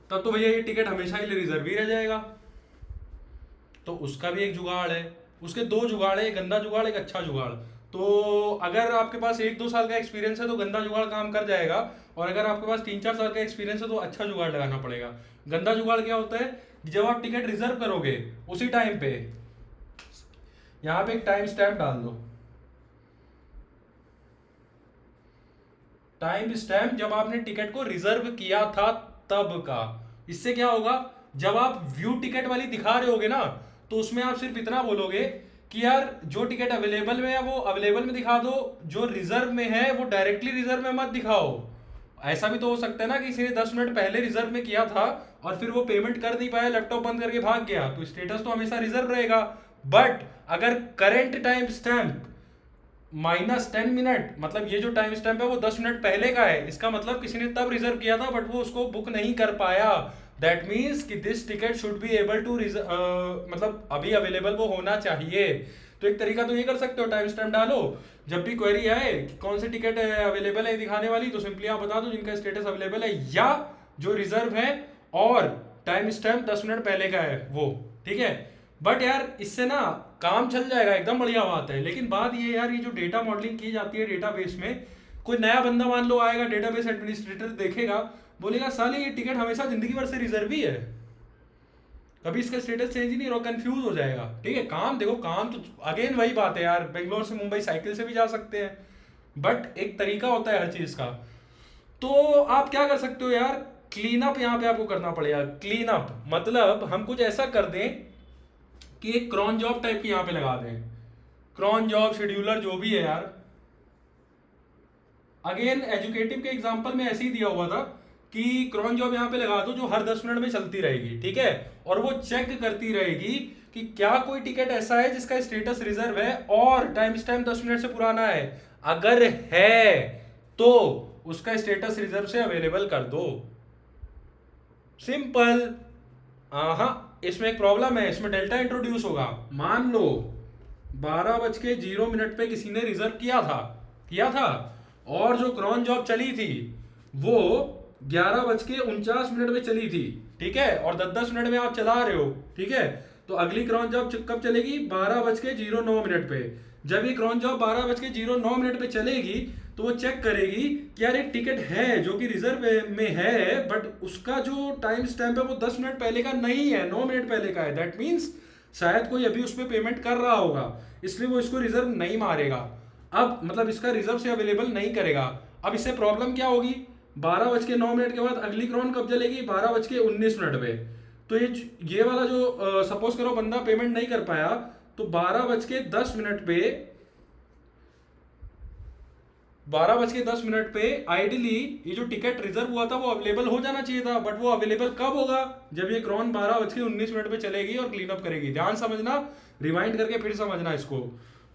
तब तो भैया ये टिकट हमेशा के लिए रिजर्व ही रह जाएगा। तो उसका भी एक जुगाड़ है, उसके 2 जुगाड़ है, एक गंदा जुगाड़ एक अच्छा जुगाड़। तो अगर आपके पास 1-2 साल का एक्सपीरियंस है तो गंदा जुगाड़ काम कर जाएगा, और अगर आपके पास 3-4 साल का एक्सपीरियंस है तो अच्छा जुगाड़ लगाना पड़ेगा। गंदा जुगाड़ क्या होता है, जब आप टिकट रिजर्व करोगे उसी टाइम पे यहाँ पे एक टाइम स्टैम्प डाल दो, टाइम स्टैम्प जब आपने टिकट को रिजर्व किया था तब का। इससे क्या होगा, जब आप व्यू टिकट वाली दिखा रहे होगे ना, तो उसमें आप सिर्फ इतना बोलोगे कि यार जो टिकट अवेलेबल में है वो अवेलेबल में दिखा दो, जो रिजर्व में है वो डायरेक्टली रिजर्व में मत दिखाओ। ऐसा भी तो हो सकता है ना कि किसी ने 10 मिनट पहले रिजर्व में किया था और फिर वो पेमेंट कर नहीं पाया, लैपटॉप बंद करके भाग गया, तो स्टेटस तो हमेशा रिजर्व रहेगा। बट अगर करंट टाइम स्टैम्प -10 मिनट, मतलब ये जो टाइम स्टैम्प है वो 10 मिनट पहले का है, इसका मतलब किसी ने तब रिजर्व किया था बट वो उसको बुक नहीं कर पाया। दैट मीन्स कि this ticket should be able to मतलब अभी अवेलेबल वो होना चाहिए। तो एक तरीका तो ये कर सकते हो, टाइम स्टैम्प डालो, जब भी क्वेरी आए कि कौन सी टिकट अवेलेबल है दिखाने वाली, तो सिंपली आप बता दो जिनका स्टेटस अवेलेबल है या जो रिजर्व है, और टाइम स्टैम्प 10 मिनट पहले का है वो, ठीक है। बट यार इससे ना काम चल जाएगा, एकदम बढ़िया बात है। लेकिन बात ये यार, ये जो डेटा मॉडलिंग की जाती है डेटाबेस में, कोई नया बंदा मान लो आएगा, डेटाबेस एडमिनिस्ट्रेटर देखेगा, बोलेगा साले ये टिकट हमेशा जिंदगी भर से रिजर्व ही है, कभी इसका स्टेटस चेंज ही नहीं हो, कंफ्यूज हो जाएगा। ठीक है, काम देखो, काम तो अगेन वही बात है यार, बेंगलोर से मुंबई साइकिल से भी जा सकते हैं, बट एक तरीका होता है हर चीज का। तो आप क्या कर सकते हो यार, क्लीन अप यहाँ पे आपको करना पड़ेगा। क्लीन अप मतलब हम कुछ ऐसा कर दें कि एक क्रॉन जॉब टाइप की यहाँ पे लगा दें, क्रॉन जॉब शेड्यूलर जो भी है यार। अगेन एजुकेटिव के एग्जांपल में ऐसे ही दिया हुआ था कि क्रॉन जॉब यहाँ पे लगा दो जो हर 10 मिनट में चलती रहेगी, ठीक है, और वो चेक करती रहेगी कि क्या कोई टिकट ऐसा है जिसका स्टेटस रिजर्व है और टाइम स्टैम्प 10 मिनट से पुराना है। अगर है तो उसका स्टेटस रिजर्व से अवेलेबल कर दो, सिंपल। हाँ, इसमें एक प्रॉब्लम है, इसमें डेल्टा इंट्रोड्यूस होगा। मान लो 12:0 पे किसी ने रिजर्व किया था और जो क्रॉन जॉब चली थी वो 11:49 पे चली थी, ठीक है, और 10-10 मिनट में आप चला रहे हो, ठीक है, तो अगली क्रॉन जॉब कब चलेगी, 12:09 पे। जब ये क्रॉन जॉब 12:09 पे चलेगी तो वो चेक करेगी कि यार एक टिकट है जो कि रिजर्व में है, बट उसका जो टाइम स्टैम्प है वो 10 मिनट पहले का नहीं है, 9 मिनट पहले का है। दैट मीन्स शायद कोई अभी उस पर पेमेंट कर रहा होगा, इसलिए वो इसको रिजर्व नहीं मारेगा, अब मतलब इसका रिजर्व से अवेलेबल नहीं करेगा। अब इससे प्रॉब्लम क्या होगी, 12:09 के बाद अगली क्रॉन कब चलेगी, 12:19 पे। तो ये वाला जो सपोज करो बंदा पेमेंट नहीं कर पाया, तो 12:10 पे 12:10 पे आइडियली ये जो टिकट रिजर्व हुआ था वो अवेलेबल हो जाना चाहिए था, बट वो अवेलेबल कब होगा, जब ये क्रॉन 12:19 पे चलेगी और क्लीन अप करेगी। ध्यान समझना, रिवाइंड करके फिर समझना इसको।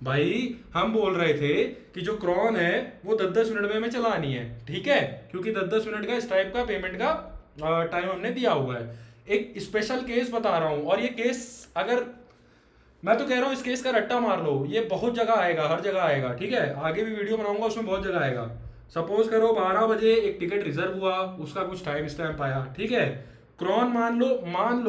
भाई हम बोल रहे थे कि जो क्रॉन है वो 10-10 मिनट में चलानी है, ठीक है, क्योंकि 10-10 मिनट का इस टाइप का पेमेंट का टाइम हमने दिया हुआ है। एक स्पेशल केस बता रहा हूं, और ये केस अगर मैं तो कह रहा हूँ इस केस का रट्टा मार लो, ये बहुत जगह आएगा, हर जगह आएगा, ठीक है, आगे भी वीडियो बनाऊंगा उसमें बहुत जगह आएगा। सपोज करो 12 बजे एक टिकट रिजर्व हुआ, उसका कुछ टाइम स्टैम्प आया, ठीक है, क्रॉन मान लो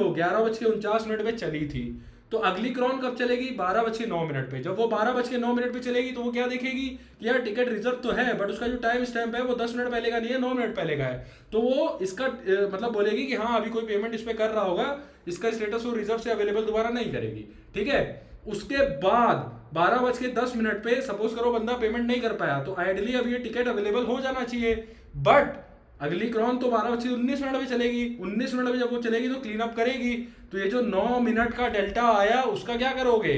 11:49 पे चली थी, तो अगली क्रॉन कब चलेगी, 12:09 पे। जब वो 12:09 पे चलेगी तो वो क्या देखेगी कि यार टिकट रिजर्व तो है, बट उसका जो टाइम स्टैम्प है वो 10 मिनट पहले का नहीं है, 9 मिनट पहले का है। तो वो इसका मतलब बोलेगी कि हाँ अभी कोई पेमेंट इस पर कर रहा होगा, इसका स्टेटस वो रिजर्व से अवेलेबल दोबारा नहीं करेगी, ठीक है। उसके बाद 12:10 पे सपोज करो बंदा पेमेंट नहीं कर पाया, तो आइडियली अब ये टिकट अवेलेबल हो जाना चाहिए, बट अगली क्रॉन तो 12:19 पे चलेगी, 19 मिनट में जब वो चलेगी तो क्लीन अप करेगी, तो ये जो 9 मिनट का डेल्टा आया उसका क्या करोगे,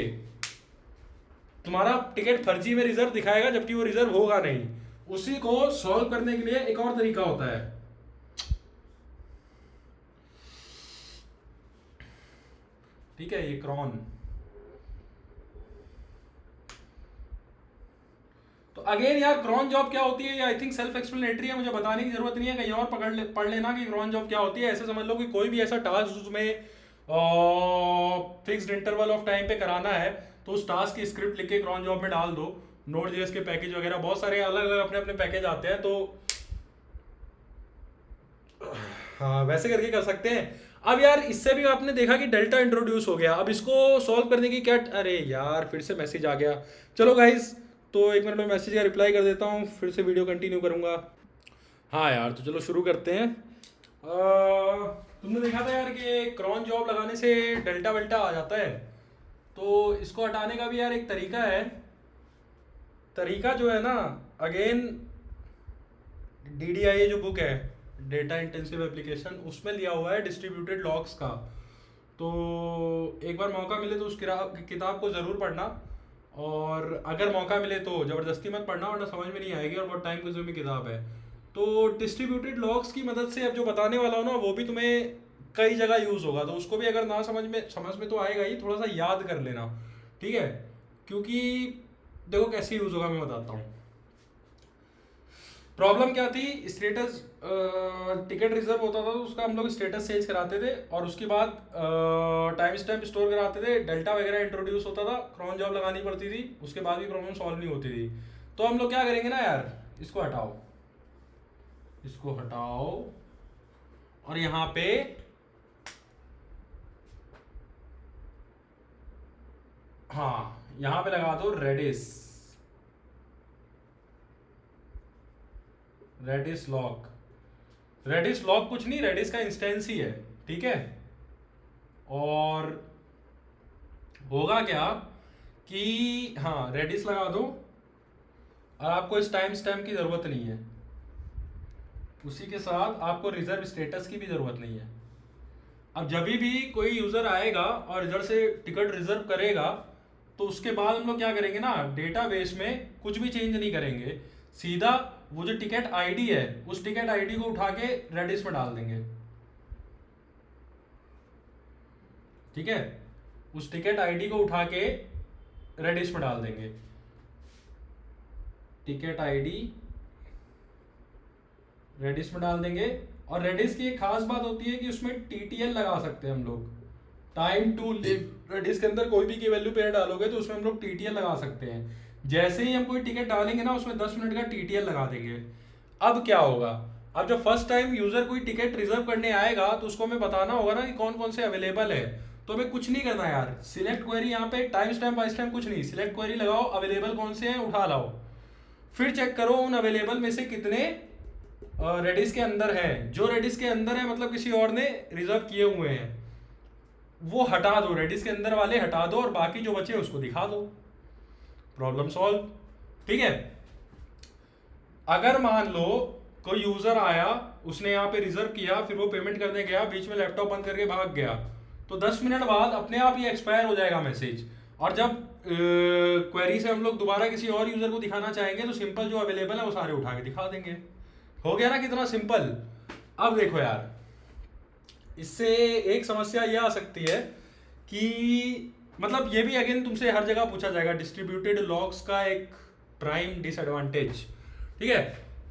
तुम्हारा टिकट फर्जी में रिजर्व दिखाएगा जबकि वो रिजर्व होगा नहीं। उसी को सॉल्व करने के लिए एक और तरीका होता है, ठीक है, ये क्रॉन। तो अगेन यार क्रॉन जॉब क्या होती है, ये आई थिंक सेल्फ एक्सप्लेनेटरी है, मुझे बताने की जरूरत नहीं है, कहीं और पढ़ लेना कि क्रॉन जॉब क्या होती है। ऐसे समझ लो कि कोई भी ऐसा टास्क उसमें फिक्स्ड इंटरवल ऑफ टाइम पे कराना है, तो उस टास्क की स्क्रिप्ट लिख के क्रॉन जॉब में डाल दो। Node.js के पैकेज वगैरह बहुत सारे अलग अलग अपने अपने पैकेज आते हैं, तो हाँ वैसे करके कर सकते हैं। अब यार इससे भी आपने देखा कि डेल्टा इंट्रोड्यूस हो गया, अब इसको सॉल्व करने की क्या, अरे यार फिर से मैसेज आ गया। चलो गाइस तो 1 मिनट में मैसेज का रिप्लाई कर देता हूँ, फिर से वीडियो कंटिन्यू करूँगा। हाँ यार, तो चलो शुरू करते हैं। तुमने देखा था यार कि क्रॉन जॉब लगाने से डेल्टा वेल्टा आ जाता है, तो इसको हटाने का भी यार एक तरीका है। तरीका जो है ना, अगेन DDIA जो बुक है, डेटा इंटेंसिव एप्लीकेशन, उसमें लिया हुआ है डिस्ट्रीब्यूटेड लॉग्स का। तो एक बार मौका मिले तो उस किताब को ज़रूर पढ़ना, और अगर मौका मिले तो ज़बरदस्ती मत पढ़ना वरना समझ में नहीं आएगी और बहुत टाइम कंज्यूमिंग किताब है। तो डिस्ट्रीब्यूटेड लॉग्स की मदद से अब जो बताने वाला हो ना, वो भी तुम्हें कई जगह यूज़ होगा, तो उसको भी अगर ना समझ में तो आएगा ही, थोड़ा सा याद कर लेना, ठीक है? क्योंकि देखो कैसे यूज़ होगा, मैं बताता हूँ। प्रॉब्लम क्या थी, स्टेटस टिकट रिजर्व होता था तो उसका हम लोग स्टेटस चेंज कराते थे, और उसके बाद टाइम स्टैम्प स्टोर कराते थे, डेल्टा वगैरह इंट्रोड्यूस होता था, क्रॉन जॉब लगानी पड़ती थी, उसके बाद भी प्रॉब्लम सॉल्व नहीं होती थी। तो हम लोग क्या करेंगे ना यार, इसको हटाओ, इसको हटाओ, और यहाँ पे हाँ, यहाँ पे लगा दो रेडिस लॉक। रेडिस लॉक कुछ नहीं, रेडिस का इंस्टेंस ही है, ठीक है? और होगा क्या कि हाँ, रेडिस लगा दो, और आपको इस टाइम स्टैम्प की ज़रूरत नहीं है, उसी के साथ आपको रिजर्व स्टेटस की भी ज़रूरत नहीं है। अब जब भी कोई यूज़र आएगा और इधर से टिकट रिजर्व करेगा, तो उसके बाद हम लोग क्या करेंगे ना, डेटाबेस में कुछ भी चेंज नहीं करेंगे, सीधा वो जो टिकट आईडी है उस टिकट आईडी को उठा के रेडिस में डाल देंगे, ठीक है? उस टिकट आईडी को उठा के रेडिस में डाल देंगे, टिकट आईडी रेडिस में डाल देंगे। और रेडिस की एक खास बात होती है कि उसमें TTL लगा सकते हैं हम लोग, टाइम टू लिव। रेडिस के अंदर कोई भी की वैल्यू पेयर डालोगे तो उसमें हम लोग TTL लगा सकते हैं। जैसे ही हम कोई टिकट डालेंगे ना, उसमें 10 मिनट का TTL लगा देंगे। अब क्या होगा, अब जब फर्स्ट टाइम यूजर कोई टिकट रिजर्व करने आएगा तो उसको हमें बताना होगा ना कि कौन कौन से अवेलेबल है। तो हमें कुछ नहीं करना यार, सिलेक्ट क्वेरी, यहाँ पे टाइम स्टैम्प बाई स्टैम्प कुछ नहीं, सिलेक्ट क्वेरी लगाओ, अवेलेबल कौन से हैं उठा लाओ, फिर चेक करो उन अवेलेबल में से कितने रेडिस के अंदर है। जो रेडिस के अंदर है मतलब किसी और ने रिजर्व किए हुए हैं, वो हटा दो, रेडिस के अंदर वाले हटा दो, और बाकी जो बचे उसको दिखा दो, प्रॉब्लम सॉल्व, ठीक है? अगर मान लो कोई यूजर आया, उसने यहाँ पे रिजर्व किया, फिर वो पेमेंट करने गया, बीच में लैपटॉप बंद करके भाग गया, तो 10 मिनट बाद अपने आप ये एक्सपायर हो जाएगा मैसेज। और जब क्वेरी से हम लोग दोबारा किसी और यूजर को दिखाना चाहेंगे तो सिंपल जो अवेलेबल है वो सारे उठा के दिखा देंगे। हो गया ना कितना सिंपल? अब देखो यार, इससे एक समस्या ये आ सकती है कि मतलब ये भी अगेन तुमसे हर जगह पूछा जाएगा, डिस्ट्रीब्यूटेड लॉग्स का एक प्राइम डिसएडवांटेज, ठीक है?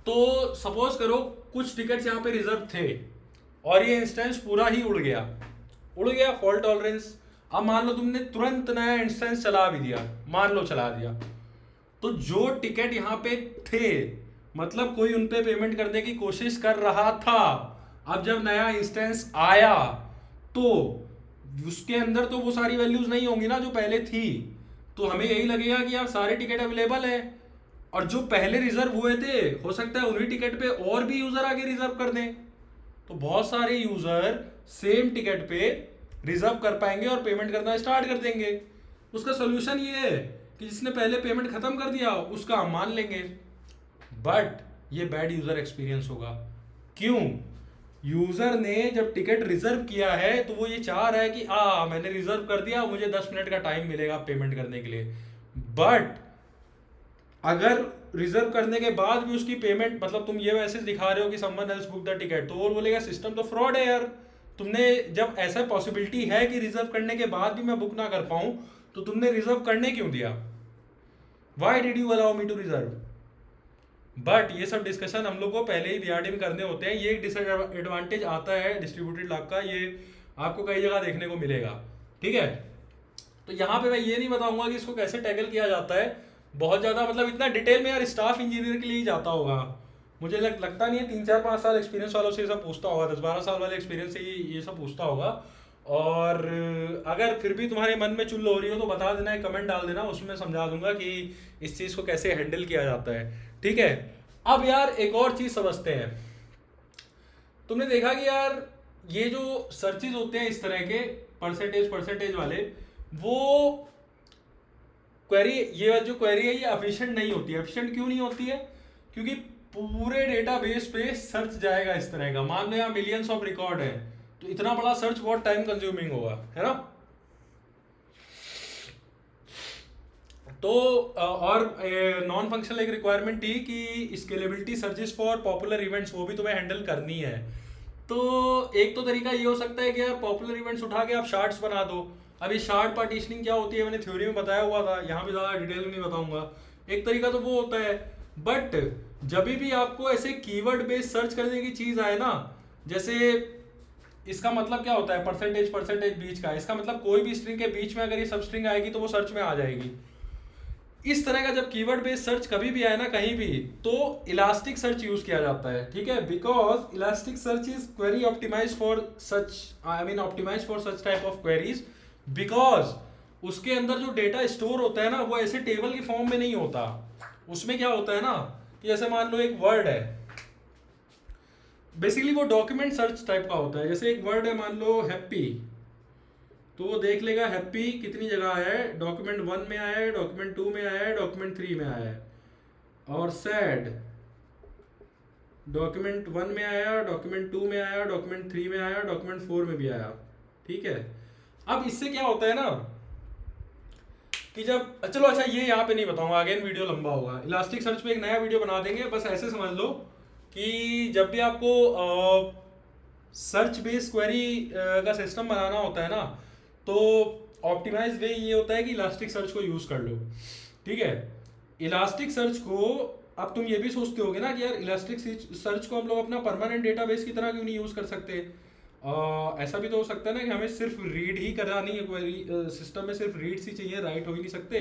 तो सपोज करो कुछ टिकट्स यहाँ पे रिजर्व थे और ये इंस्टेंस पूरा ही उड़ गया, फॉल्ट टॉलरेंस। अब मान लो तुमने तुरंत नया इंस्टेंस चला भी दिया, मान लो चला दिया, तो जो टिकट यहाँ पे थे, मतलब कोई उन पे पेमेंट करने की कोशिश कर रहा था, अब जब नया इंस्टेंस आया तो उसके अंदर तो वो सारी वैल्यूज नहीं होंगी ना जो पहले थी। तो हमें यही लगेगा कि यार सारे टिकट अवेलेबल है, और जो पहले रिजर्व हुए थे हो सकता है उन्हीं टिकट पे और भी यूजर आगे रिजर्व कर दें, तो बहुत सारे यूजर सेम टिकट पे रिजर्व कर पाएंगे और पेमेंट करना स्टार्ट कर देंगे। उसका सोल्यूशन ये है कि जिसने पहले पेमेंट खत्म कर दिया उसका हम मान लेंगे, बट ये बैड यूजर एक्सपीरियंस होगा। क्यों? यूजर ने जब टिकट रिजर्व किया है तो वो ये चाह रहा है कि मैंने रिजर्व कर दिया, मुझे 10 मिनट का टाइम मिलेगा पेमेंट करने के लिए, बट अगर रिजर्व करने के बाद भी उसकी पेमेंट, मतलब तुम ये मैसेज दिखा रहे हो कि someone else book the ticket, तो वो बोलेगा सिस्टम तो फ्रॉड है यार। तुमने जब ऐसा पॉसिबिलिटी है कि रिजर्व करने के बाद भी मैं बुक ना कर पाऊं, तो तुमने रिजर्व करने क्यों दिया? Why did you allow me to reserve? But ये सब डिस्कशन हम लोग को पहले ही बीआरडी में करने होते हैं। ये एक डिसएडवांटेज आता है डिस्ट्रीब्यूटेड लॉक का, ये आपको कई जगह देखने को मिलेगा, ठीक है? तो यहाँ पे मैं ये नहीं बताऊंगा कि इसको कैसे टैकल किया जाता है, बहुत ज़्यादा मतलब इतना डिटेल में यार स्टाफ इंजीनियर के लिए ही जाता होगा। मुझे लगता नहीं है 3-4-5 साल एक्सपीरियंस वालों से ये सब पूछता होगा, 10-12 साल वाले एक्सपीरियंस से ये सब पूछता होगा। और अगर फिर भी तुम्हारे मन में चुल हो रही हो तो बता देना, एक कमेंट डाल देना, उसमें समझा दूंगा कि इस चीज़ को कैसे हैंडल किया जाता है। ठीक है। अब यार एक और चीज़ समझते हैं। तुमने देखा कि यार ये जो सर्चेज होते हैं इस तरह के परसेंटेज परसेंटेज वाले, वो क्वेरी, ये जो क्वेरी है ये एफिशिएंट नहीं होती है। एफिशिएंट क्यों नहीं होती है? क्योंकि पूरे डेटाबेस पे सर्च जाएगा इस तरह का। मान लो यहाँ मिलियंस ऑफ रिकॉर्ड है, तो इतना बड़ा सर्च बहुत टाइम कंज्यूमिंग होगा, है ना। तो और नॉन फंक्शनल एक रिक्वायरमेंट थी कि scalability searches for popular events, वो भी तुम्हें हैंडल करनी है। तो एक तो तरीका ये हो सकता है कि यार पॉपुलर इवेंट्स उठा के आप शार्ट्स बना दो। अब ये शार्ट पार्टीशनिंग क्या होती है मैंने थ्योरी में बताया हुआ था, यहाँ पे ज़्यादा डिटेल में नहीं बताऊंगा। एक तरीका तो वो होता है, बट जब भी आपको ऐसे कीवर्ड बेस्ड सर्च करने की चीज़ आए ना, जैसे इसका मतलब क्या होता है परसेंटेज परसेंटेज बीच का, इसका मतलब कोई भी स्ट्रिंग के बीच में अगर ये सब स्ट्रिंग आएगी तो वो सर्च में आ जाएगी। इस तरह का जब कीवर्ड बेस्ड सर्च कभी भी आए ना कहीं भी, तो इलास्टिक सर्च यूज किया जाता है। ठीक है, because Elasticsearch is query optimize for such, I mean optimize for such type of queries, because उसके अंदर जो डेटा स्टोर होता है ना वो ऐसे टेबल की फॉर्म में नहीं होता। उसमें क्या होता है ना कि जैसे मान लो एक वर्ड है, बेसिकली वो डॉक्यूमेंट सर्च टाइप का होता है। जैसे एक वर्ड है मान लो हैप्पी, तो वो देख लेगा हैप्पी कितनी जगह आया है, डॉक्यूमेंट 1 में आया है, डॉक्यूमेंट 2 में आया है, डॉक्यूमेंट 3 में आया है। और सैड डॉक्यूमेंट 1 में आया, डॉक्यूमेंट 2 में आया, डॉक्यूमेंट 3 में आया, डॉक्यूमेंट 4 में भी आया। ठीक है। अब इससे क्या होता है ना कि जब, चलो अच्छा ये यहाँ पे नहीं बताऊंगा, अगेन वीडियो लंबा होगा। इलास्टिक सर्च पे एक नया वीडियो बना देंगे। बस ऐसे समझ लो कि जब भी आपको सर्च बेस्ड क्वेरी का सिस्टम बनाना होता है ना, तो ऑप्टिमाइज वे ये होता है कि इलास्टिक सर्च को यूज़ कर लो। ठीक है। इलास्टिक सर्च को, अब तुम ये भी सोचते होगे ना कि यार इलास्टिक सर्च को हम लोग अपना परमानेंट डेटाबेस की तरह क्यों नहीं यूज़ कर सकते। ऐसा भी तो हो सकता है ना कि हमें सिर्फ रीड ही करानी है क्वेरी, सिस्टम में सिर्फ रीड्स ही चाहिए, राइट हो ही नहीं सकते,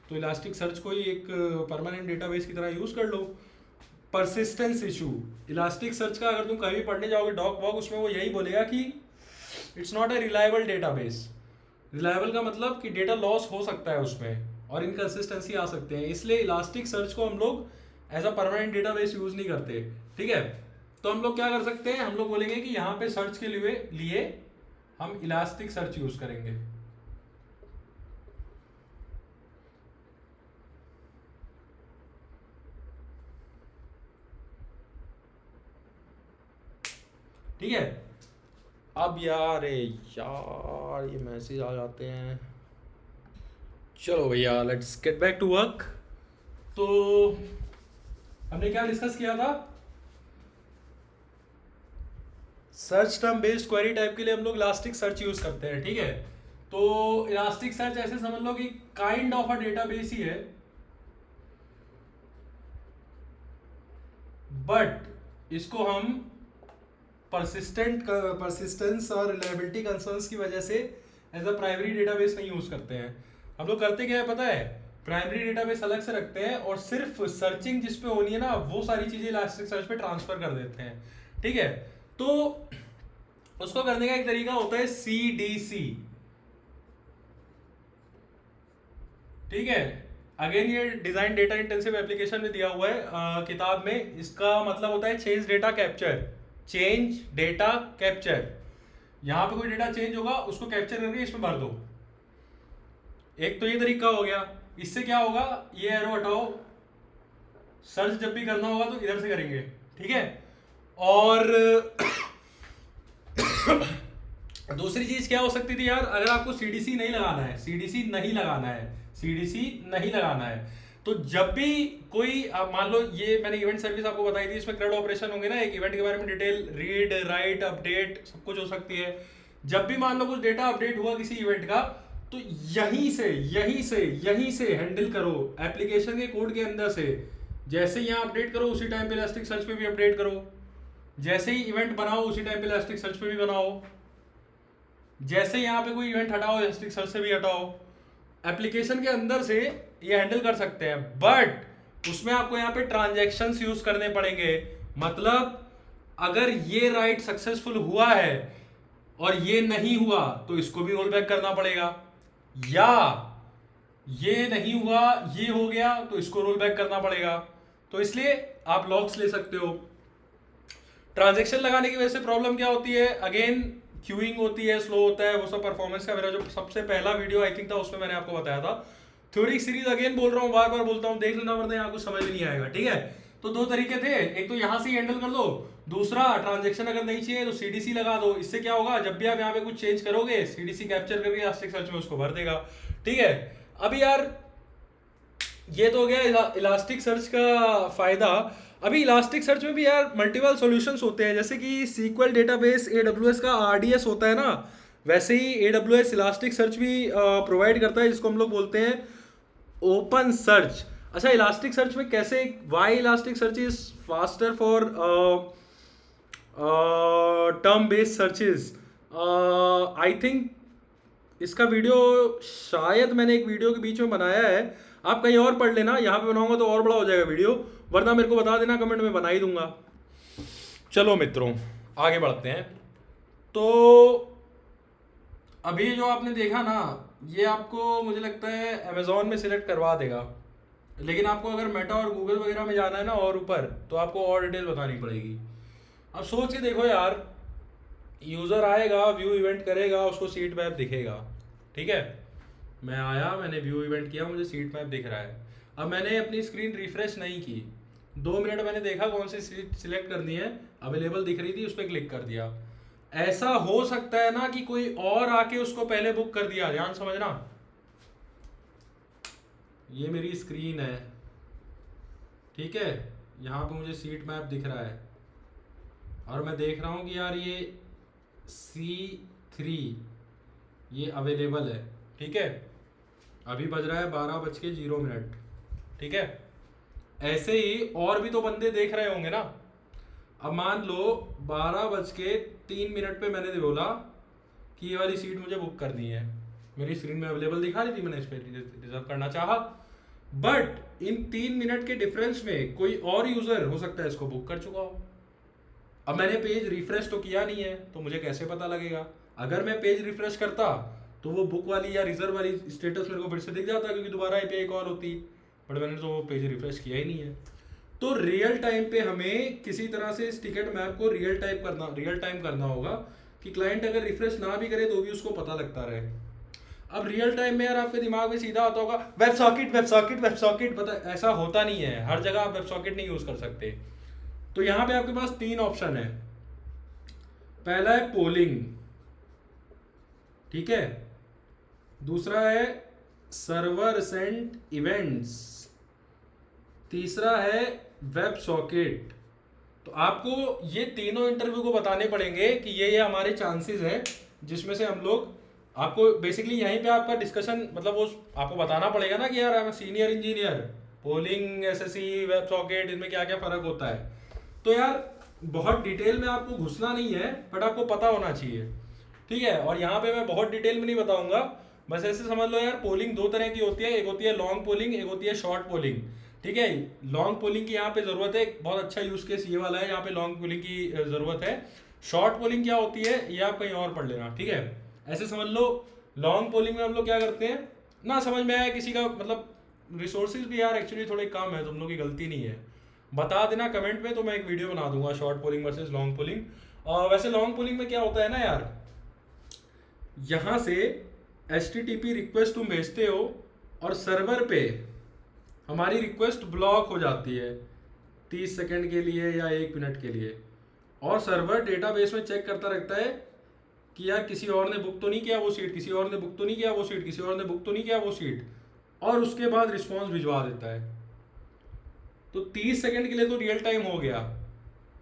तो इलास्टिक सर्च को ही एक परमानेंट डेटाबेस की तरह यूज़ कर लो। परसिस्टेंस इशू, इलास्टिक सर्च का अगर तुम कभी पढ़ने जाओगे डॉक वॉक, उसमें वो यही बोलेगा कि it's not a reliable database. Reliable का मतलब कि डेटा लॉस हो सकता है उसमें और इनकंसिस्टेंसी आ सकते हैं, इसलिए इलास्टिक सर्च को हम लोग as a permanent database use नहीं करते। ठीक है। तो हम लोग क्या कर सकते हैं, हम लोग बोलेंगे कि यहाँ पे सर्च के लिए हम इलास्टिक सर्च यूज करेंगे। ठीक है। अब यार ये मैसेज आ जाते हैं। चलो भैया let's get back to work. तो हमने क्या डिस्कस किया था, search term based query type के लिए हम लोग इलास्टिक सर्च यूज करते हैं। ठीक है। तो इलास्टिक सर्च ऐसे समझ लो कि काइंड ऑफ अ डेटाबेस ही है, बट इसको हम परसिस्टेंस और रिलायबिलिटी कंसर्न्स की वजह से एज अ प्राइमरी डेटाबेस नहीं यूज करते हैं। हम लोग करते क्या है पता है, प्राइमरी डेटाबेस अलग से रखते हैं और सिर्फ सर्चिंग जिस पे होनी है ना वो सारी चीजें इलास्टिक सर्च पे ट्रांसफर कर देते हैं। ठीक है। तो उसको करने का एक तरीका होता है CDC। ठीक है। अगेन ये डिजाइन डेटा इंटेंसिव एप्लीकेशन में दिया हुआ है किताब में। इसका मतलब होता है change data capture, change data capture. यहां पे कोई डेटा चेंज होगा उसको कैप्चर करके इसमें भर दो। एक तो ये तरीका हो गया। इससे क्या होगा, ये एरो हटाओ, सर्च जब भी करना होगा तो इधर से करेंगे। ठीक है। और दूसरी चीज क्या हो सकती थी यार, अगर आपको सीडीसी नहीं लगाना है, सीडीसी नहीं लगाना है, सीडीसी नहीं लगाना है, तो जब भी कोई आप मान लो, ये मैंने इवेंट सर्विस आपको बताई थी, इसमें CRUD ऑपरेशन होंगे ना, एक इवेंट के बारे में डिटेल रीड राइट अपडेट सब कुछ हो सकती है। जब भी मान लो कुछ डेटा अपडेट हुआ किसी इवेंट का, तो यहीं से हैंडल करो एप्लीकेशन के कोड के अंदर से। जैसे ही यहाँ अपडेट करो उसी टाइम पे इलास्टिक सर्च पे भी अपडेट करो, जैसे ही इवेंट बनाओ उसी टाइम पे इलास्टिक सर्च पे भी बनाओ, जैसे यहाँ पे कोई इवेंट हटाओ इलास्टिक सर्च से भी हटाओ। एप्लीकेशन के अंदर से ये हैंडल कर सकते हैं, बट उसमें आपको यहाँ पे ट्रांजैक्शंस यूज करने पड़ेंगे। मतलब अगर ये राइट सक्सेसफुल हुआ है और ये नहीं हुआ तो इसको भी रोल बैक करना पड़ेगा, या ये नहीं हुआ ये हो गया तो इसको रोल बैक करना पड़ेगा। तो इसलिए आप लॉक्स ले सकते हो। ट्रांजेक्शन लगाने की वजह से प्रॉब्लम क्या होती है, अगेन क्यूइंग होती है, स्लो होता है, वो सब परफॉर्मेंस का मेरा जो सबसे पहला वीडियो आई थिंक था उसमें मैंने आपको बताया था। थ्योरी सीरीज अगेन बोल रहा हूँ, बार बार बोलता हूँ, देख लेना वरना यहाँ कुछ समझ नहीं आएगा, ठीक है। तो दो तरीके थे, एक तो यहाँ से हैंडल कर लो, दूसरा ट्रांजेक्शन अगर नहीं चाहिए तो सीडीसी लगा दो। इससे क्या होगा, जब भी आप यहाँ पे कुछ चेंज करोगे सीडीसी कैप्चर करके इलास्टिक सर्च में उसको भर देगा, ठीक है। अभी यार ये तो हो गया इलास्टिक सर्च का फायदा। अभी इलास्टिक सर्च में भी यार मल्टीपल सॉल्यूशंस होते हैं, जैसे कि सीक्वल डेटाबेस एडब्ल्यूएस का आरडीएस होता है ना, वैसे ही एडब्ल्यूएस इलास्टिक सर्च भी प्रोवाइड करता है, जिसको हम लोग बोलते हैं ओपन सर्च। अच्छा, इलास्टिक सर्च में कैसे, why Elasticsearch is faster for term based searches, I think इसका वीडियो शायद मैंने एक वीडियो के बीच में बनाया है, आप कहीं और पढ़ लेना, यहाँ पे बनाऊंगा तो और बड़ा हो जाएगा वीडियो, वरना मेरे को बता देना कमेंट में, बना ही दूंगा। चलो मित्रों आगे बढ़ते हैं। तो अभी जो आपने देखा ना, ये आपको मुझे लगता है अमेजोन में सिलेक्ट करवा देगा, लेकिन आपको अगर मेटा और गूगल वगैरह में जाना है ना और ऊपर, तो आपको और डिटेल बतानी पड़ेगी। अब सोच के देखो यार, यूज़र आएगा, व्यू इवेंट करेगा, उसको सीट मैप दिखेगा, ठीक है। मैं आया, मैंने व्यू इवेंट किया, मुझे सीट मैप दिख रहा है। अब मैंने अपनी स्क्रीन रिफ्रेश नहीं की, 2 मिनट मैंने देखा कौन सी सीट सिलेक्ट करनी है, अवेलेबल दिख रही थी, उस पर क्लिक कर दिया। ऐसा हो सकता है ना कि कोई और आके उसको पहले बुक कर दिया, ध्यान समझना। ये मेरी स्क्रीन है, ठीक है, यहाँ पे मुझे सीट मैप दिख रहा है और मैं देख रहा हूँ कि यार ये C3 ये अवेलेबल है, ठीक है। अभी बज रहा है 12:0, ठीक है। ऐसे ही और भी तो बंदे देख रहे होंगे ना। अब मान लो 12:03 पे मैंने बोला कि ये वाली सीट मुझे बुक करनी है, मेरी स्क्रीन में अवेलेबल दिखा रही थी, मैंने इस पर रिजर्व करना चाहा, बट इन 3 मिनट के डिफरेंस में कोई और यूजर हो सकता है इसको बुक कर चुका हो। अब मैंने पेज रिफ्रेश तो किया नहीं है, तो मुझे कैसे पता लगेगा। अगर मैं पेज रिफ्रेश करता तो वो बुक वाली या रिजर्व वाली स्टेटस मेरे को फिर से दिख जाता, क्योंकि दोबारा एपीआई कॉल होती, बट मैंने तो वो पेज रिफ्रेश किया ही नहीं है। तो रियल टाइम पे हमें किसी तरह से इस टिकट मैप को रियल टाइम करना होगा कि क्लाइंट अगर रिफ्रेश ना भी करे तो भी उसको पता लगता रहे। अब रियल टाइम में यार आपके दिमाग में सीधा आता होगा वेब सॉकेट, पता ऐसा होता नहीं है, हर जगह आप वेब सॉकेट नहीं यूज कर सकते। तो यहाँ पे आपके पास 3 ऑप्शन है। पहला है पोलिंग, ठीक है, दूसरा है सर्वर सेंट इवेंट्स, तीसरा है वेब सॉकेट। तो आपको ये तीनों इंटरव्यू को बताने पड़ेंगे कि ये हमारे चांसेस हैं, जिसमें से हम लोग आपको बेसिकली यहीं पे आपका डिस्कशन, मतलब वो आपको बताना पड़ेगा ना कि यार I am senior engineer, polling, SSC, web socket, इनमें क्या क्या फर्क होता है। तो यार बहुत डिटेल में आपको घुसना नहीं है, बट आपको पता होना चाहिए, ठीक है। और यहाँ पे मैं बहुत डिटेल में नहीं बताऊंगा, बस ऐसे समझ लो यार, पोलिंग 2 तरह की होती है, एक होती है लॉन्ग पोलिंग, एक होती है शॉर्ट पोलिंग, ठीक है। लॉन्ग पोलिंग की यहाँ पे जरूरत है, बहुत अच्छा यूज केस ये वाला है, यहाँ पे लॉन्ग पोलिंग की जरूरत है। शॉर्ट पोलिंग क्या होती है ये आप कहीं और पढ़ लेना, ठीक है। ऐसे समझ लो, लॉन्ग पोलिंग में हम लोग क्या करते हैं ना, समझ में आया किसी का, मतलब रिसोर्सेज भी यार एक्चुअली थोड़े कम है, तुम लोग की गलती नहीं है, बता देना कमेंट में, तो मैं एक वीडियो बना दूंगा short polling versus long polling. और वैसे लॉन्ग पोलिंग में क्या होता है ना यार, यहाँ से HTTP रिक्वेस्ट तुम भेजते हो और सर्वर पे हमारी रिक्वेस्ट ब्लॉक हो जाती है 30 सेकंड के लिए या 1 मिनट के लिए, और सर्वर डेटाबेस में चेक करता रहता है कि यार किसी और ने बुक तो नहीं किया वो सीट, किसी और ने बुक तो नहीं किया वो सीट, किसी और ने बुक तो नहीं किया वो सीट, और उसके बाद रिस्पॉन्स भिजवा देता है। तो 30 सेकंड के लिए तो रियल टाइम हो गया,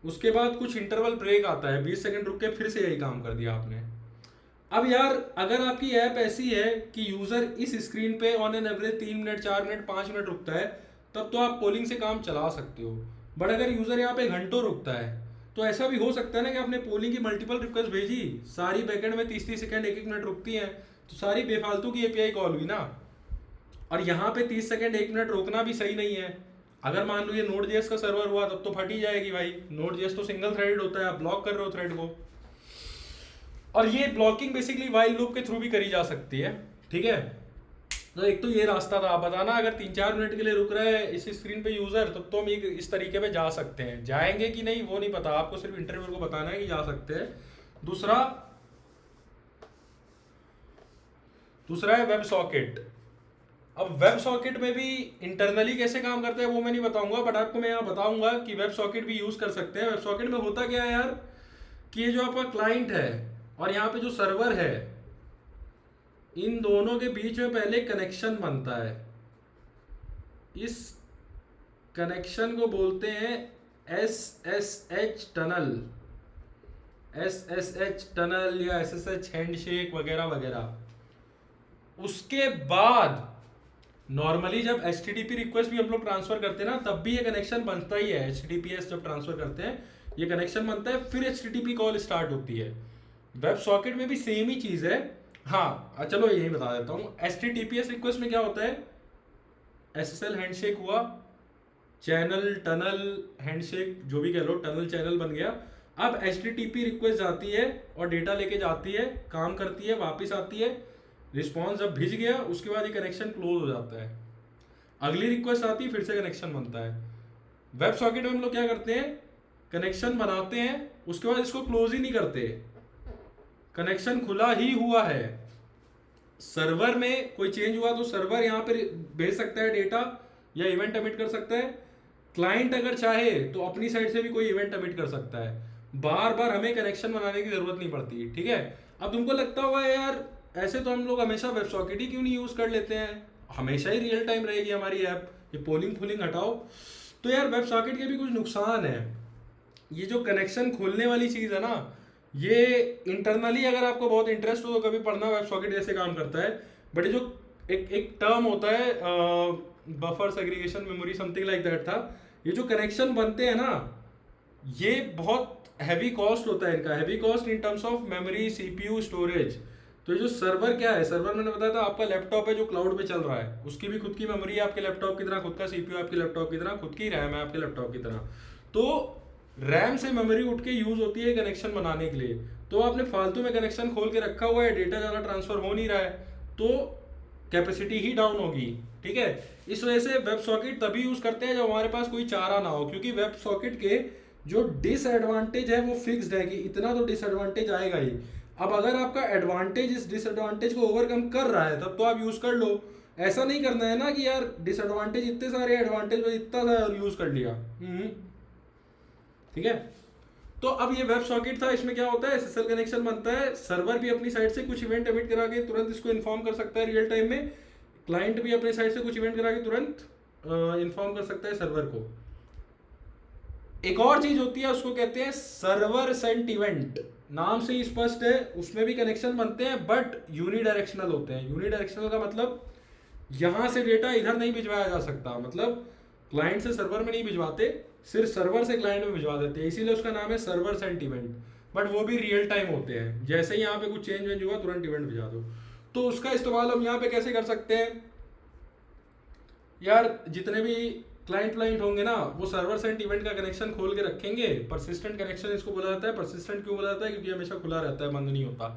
उसके बाद कुछ इंटरवल ब्रेक आता है, 20 सेकंड रुक के फिर से यही काम कर दिया आपने। अब यार अगर आपकी ऐप ऐसी है कि यूजर इस स्क्रीन पे on an average 3 minute, 4 minute, 5 minute रुकता है, तब तो आप पोलिंग से काम चला सकते हो। बट अगर यूजर यहाँ पे घंटों रुकता है, तो ऐसा भी हो सकता है ना कि आपने पोलिंग की मल्टीपल रिक्वेस्ट भेजी, सारी बैकएंड में 30-30 सेकंड, 1-1 मिनट रुकती हैं, तो सारी बेफालतू की एपीआई कॉल हुई ना। और यहाँ पे 30 सेकंड, 1 मिनट रोकना भी सही नहीं है। अगर मान लो ये Node.js का सर्वर हुआ, तब तो फट ही जाएगी भाई, Node.js तो सिंगल थ्रेडेड होता है, आप ब्लॉक कर रहे हो थ्रेड को। और ये ब्लॉकिंग बेसिकली वाइल लूप के थ्रू भी करी जा सकती है, ठीक है। तो एक तो ये रास्ता था, आप बताना अगर 3-4 मिनट के लिए रुक रहा है इस स्क्रीन पे यूज़र, तब तो हम इस तरीके पे जा सकते हैं। जाएंगे कि नहीं वो नहीं पता, आपको सिर्फ इंटरव्यू को बताना है कि जा सकते हैं। दूसरा है वेब सॉकेट। अब वेब सॉकेट में भी इंटरनली कैसे काम करते हैं वो मैं नहीं बताऊंगा, बट आपको मैं यहाँ बताऊंगा कि वेब सॉकेट भी यूज़ कर सकते हैं। वेब सॉकेट में होता क्या है यार, कि ये जो आपका क्लाइंट है और यहाँ पे जो सर्वर है, इन दोनों के बीच में पहले कनेक्शन बनता है। इस कनेक्शन को बोलते हैं SSH टनल, SSH टनल या SSH हैंडशेक वगैरह वगैरह। उसके बाद नॉर्मली जब HTTP रिक्वेस्ट भी हम लोग ट्रांसफर करते हैं ना, तब भी ये कनेक्शन बनता ही है। HTTPS जब ट्रांसफर करते हैं ये कनेक्शन बनता है, फिर HTTP कॉल स्टार्ट होती है। वेब सॉकेट में भी सेम ही चीज़ है। हाँ चलो यही बता देता हूँ। HTTPS रिक्वेस्ट में क्या होता है, SSL हैंडशेक हुआ, चैनल टनल हैंडशेक जो भी कह लो, टनल चैनल बन गया। अब HTTP रिक्वेस्ट जाती है और डेटा लेके जाती है, काम करती है, वापस आती है, रिस्पॉन्स जब भिज गया उसके बाद ये कनेक्शन क्लोज हो जाता है। अगली रिक्वेस्ट आती है, फिर से कनेक्शन बनता है। वेब सॉकेट में हम लोग क्या करते हैं, कनेक्शन बनाते हैं, उसके बाद इसको क्लोज ही नहीं करते, कनेक्शन खुला ही हुआ है। सर्वर में कोई चेंज हुआ तो सर्वर यहाँ पे भेज सकता है डेटा या इवेंट एमिट कर सकता है। क्लाइंट अगर चाहे तो अपनी साइड से भी कोई इवेंट एमिट कर सकता है। बार बार हमें कनेक्शन बनाने की जरूरत नहीं पड़ती, ठीक है। अब तुमको लगता होगा यार ऐसे तो हम लोग हमेशा वेब सॉकेट ही क्यों नहीं यूज़ कर लेते हैं, हमेशा ही रियल टाइम रहेगी हमारी ऐप, ये पोलिंग फुलिंग हटाओ। तो यार वेब सॉकेट के भी कुछ नुकसान है। ये जो कनेक्शन खोलने वाली चीज़ है ना, ये इंटरनली अगर आपको बहुत इंटरेस्ट हो तो कभी पढ़ना वेब सॉकेट कैसे काम करता है। बट ये जो एक टर्म होता है buffer segregation memory something like that था, ये जो कनेक्शन बनते हैं ना, ये बहुत हैवी कॉस्ट होता है इनका, heavy cost in terms of memory, CPU, storage. तो ये जो सर्वर क्या है, सर्वर मैंने बताया था आपका लैपटॉप है जो क्लाउड पे चल रहा है, उसकी भी खुद की मेमोरी है आपके लैपटॉप की तरह, खुद का CPU आपके लैपटॉप की तरह, खुद की रैम है आपके लैपटॉप की तरह। तो रैम से मेमोरी उठ के यूज होती है कनेक्शन बनाने के लिए। तो आपने फालतू में कनेक्शन खोल के रखा हुआ है, डेटा ज़्यादा ट्रांसफर हो नहीं रहा है, तो कैपेसिटी ही डाउन होगी, ठीक है। इस वजह से वेब सॉकेट तभी यूज करते हैं जब हमारे पास कोई चारा ना हो, क्योंकि वेब सॉकेट के जो डिसएडवांटेज है वो फिक्स्ड है कि इतना तो डिसएडवांटेज आएगा ही। अब अगर आपका एडवांटेज इस डिसएडवांटेज को ओवरकम कर रहा है तब तो आप यूज कर लो। ऐसा नहीं करना है ना कि यार डिसएडवांटेज इतने सारे, एडवांटेज इतना सारा यूज कर लिया, ठीक है। तो अब ये वेब सॉकेट था, इसमें क्या होता है, SSL कनेक्शन बनता है, सर्वर भी अपनी साइड से कुछ इवेंट एमिट करा के तुरंत इसको इन्फॉर्म कर सकता है रियल टाइम में, क्लाइंट भी अपनी साइड से कुछ इवेंट करा के तुरंत इन्फॉर्म कर सकता है सर्वर को। एक और चीज होती है उसको कहते हैं सर्वर सेंट इवेंट, नाम से ही स्पष्ट है, उसमें भी कनेक्शन बनते हैं बट यूनिडायरेक्शनल होते हैं। यूनिडायरेक्शनल का मतलब यहां से डेटा इधर नहीं भिजवाया जा सकता, मतलब क्लाइंट से सर्वर में नहीं भिजवाते, सिर्फ सर्वर से क्लाइंट में भिजवा देते हैं, इसीलिए उसका नाम है सर्वर सेंट इवेंट। बट वो भी रियल टाइम होते हैं, जैसे ही यहाँ पे कुछ चेंज वेंज हुआ तुरंत इवेंट भिजवा दो। तो उसका इस्तेमाल हम यहाँ पे कैसे कर सकते हैं यार, जितने भी क्लाइंट होंगे ना वो सर्वर सेंट इवेंट का कनेक्शन खोल के रखेंगे। परसिस्टेंट कनेक्शन इसको बोला जाता है। परसिस्टेंट क्यों बोला जाता है, क्योंकि हमेशा खुला रहता है, बंद नहीं होता,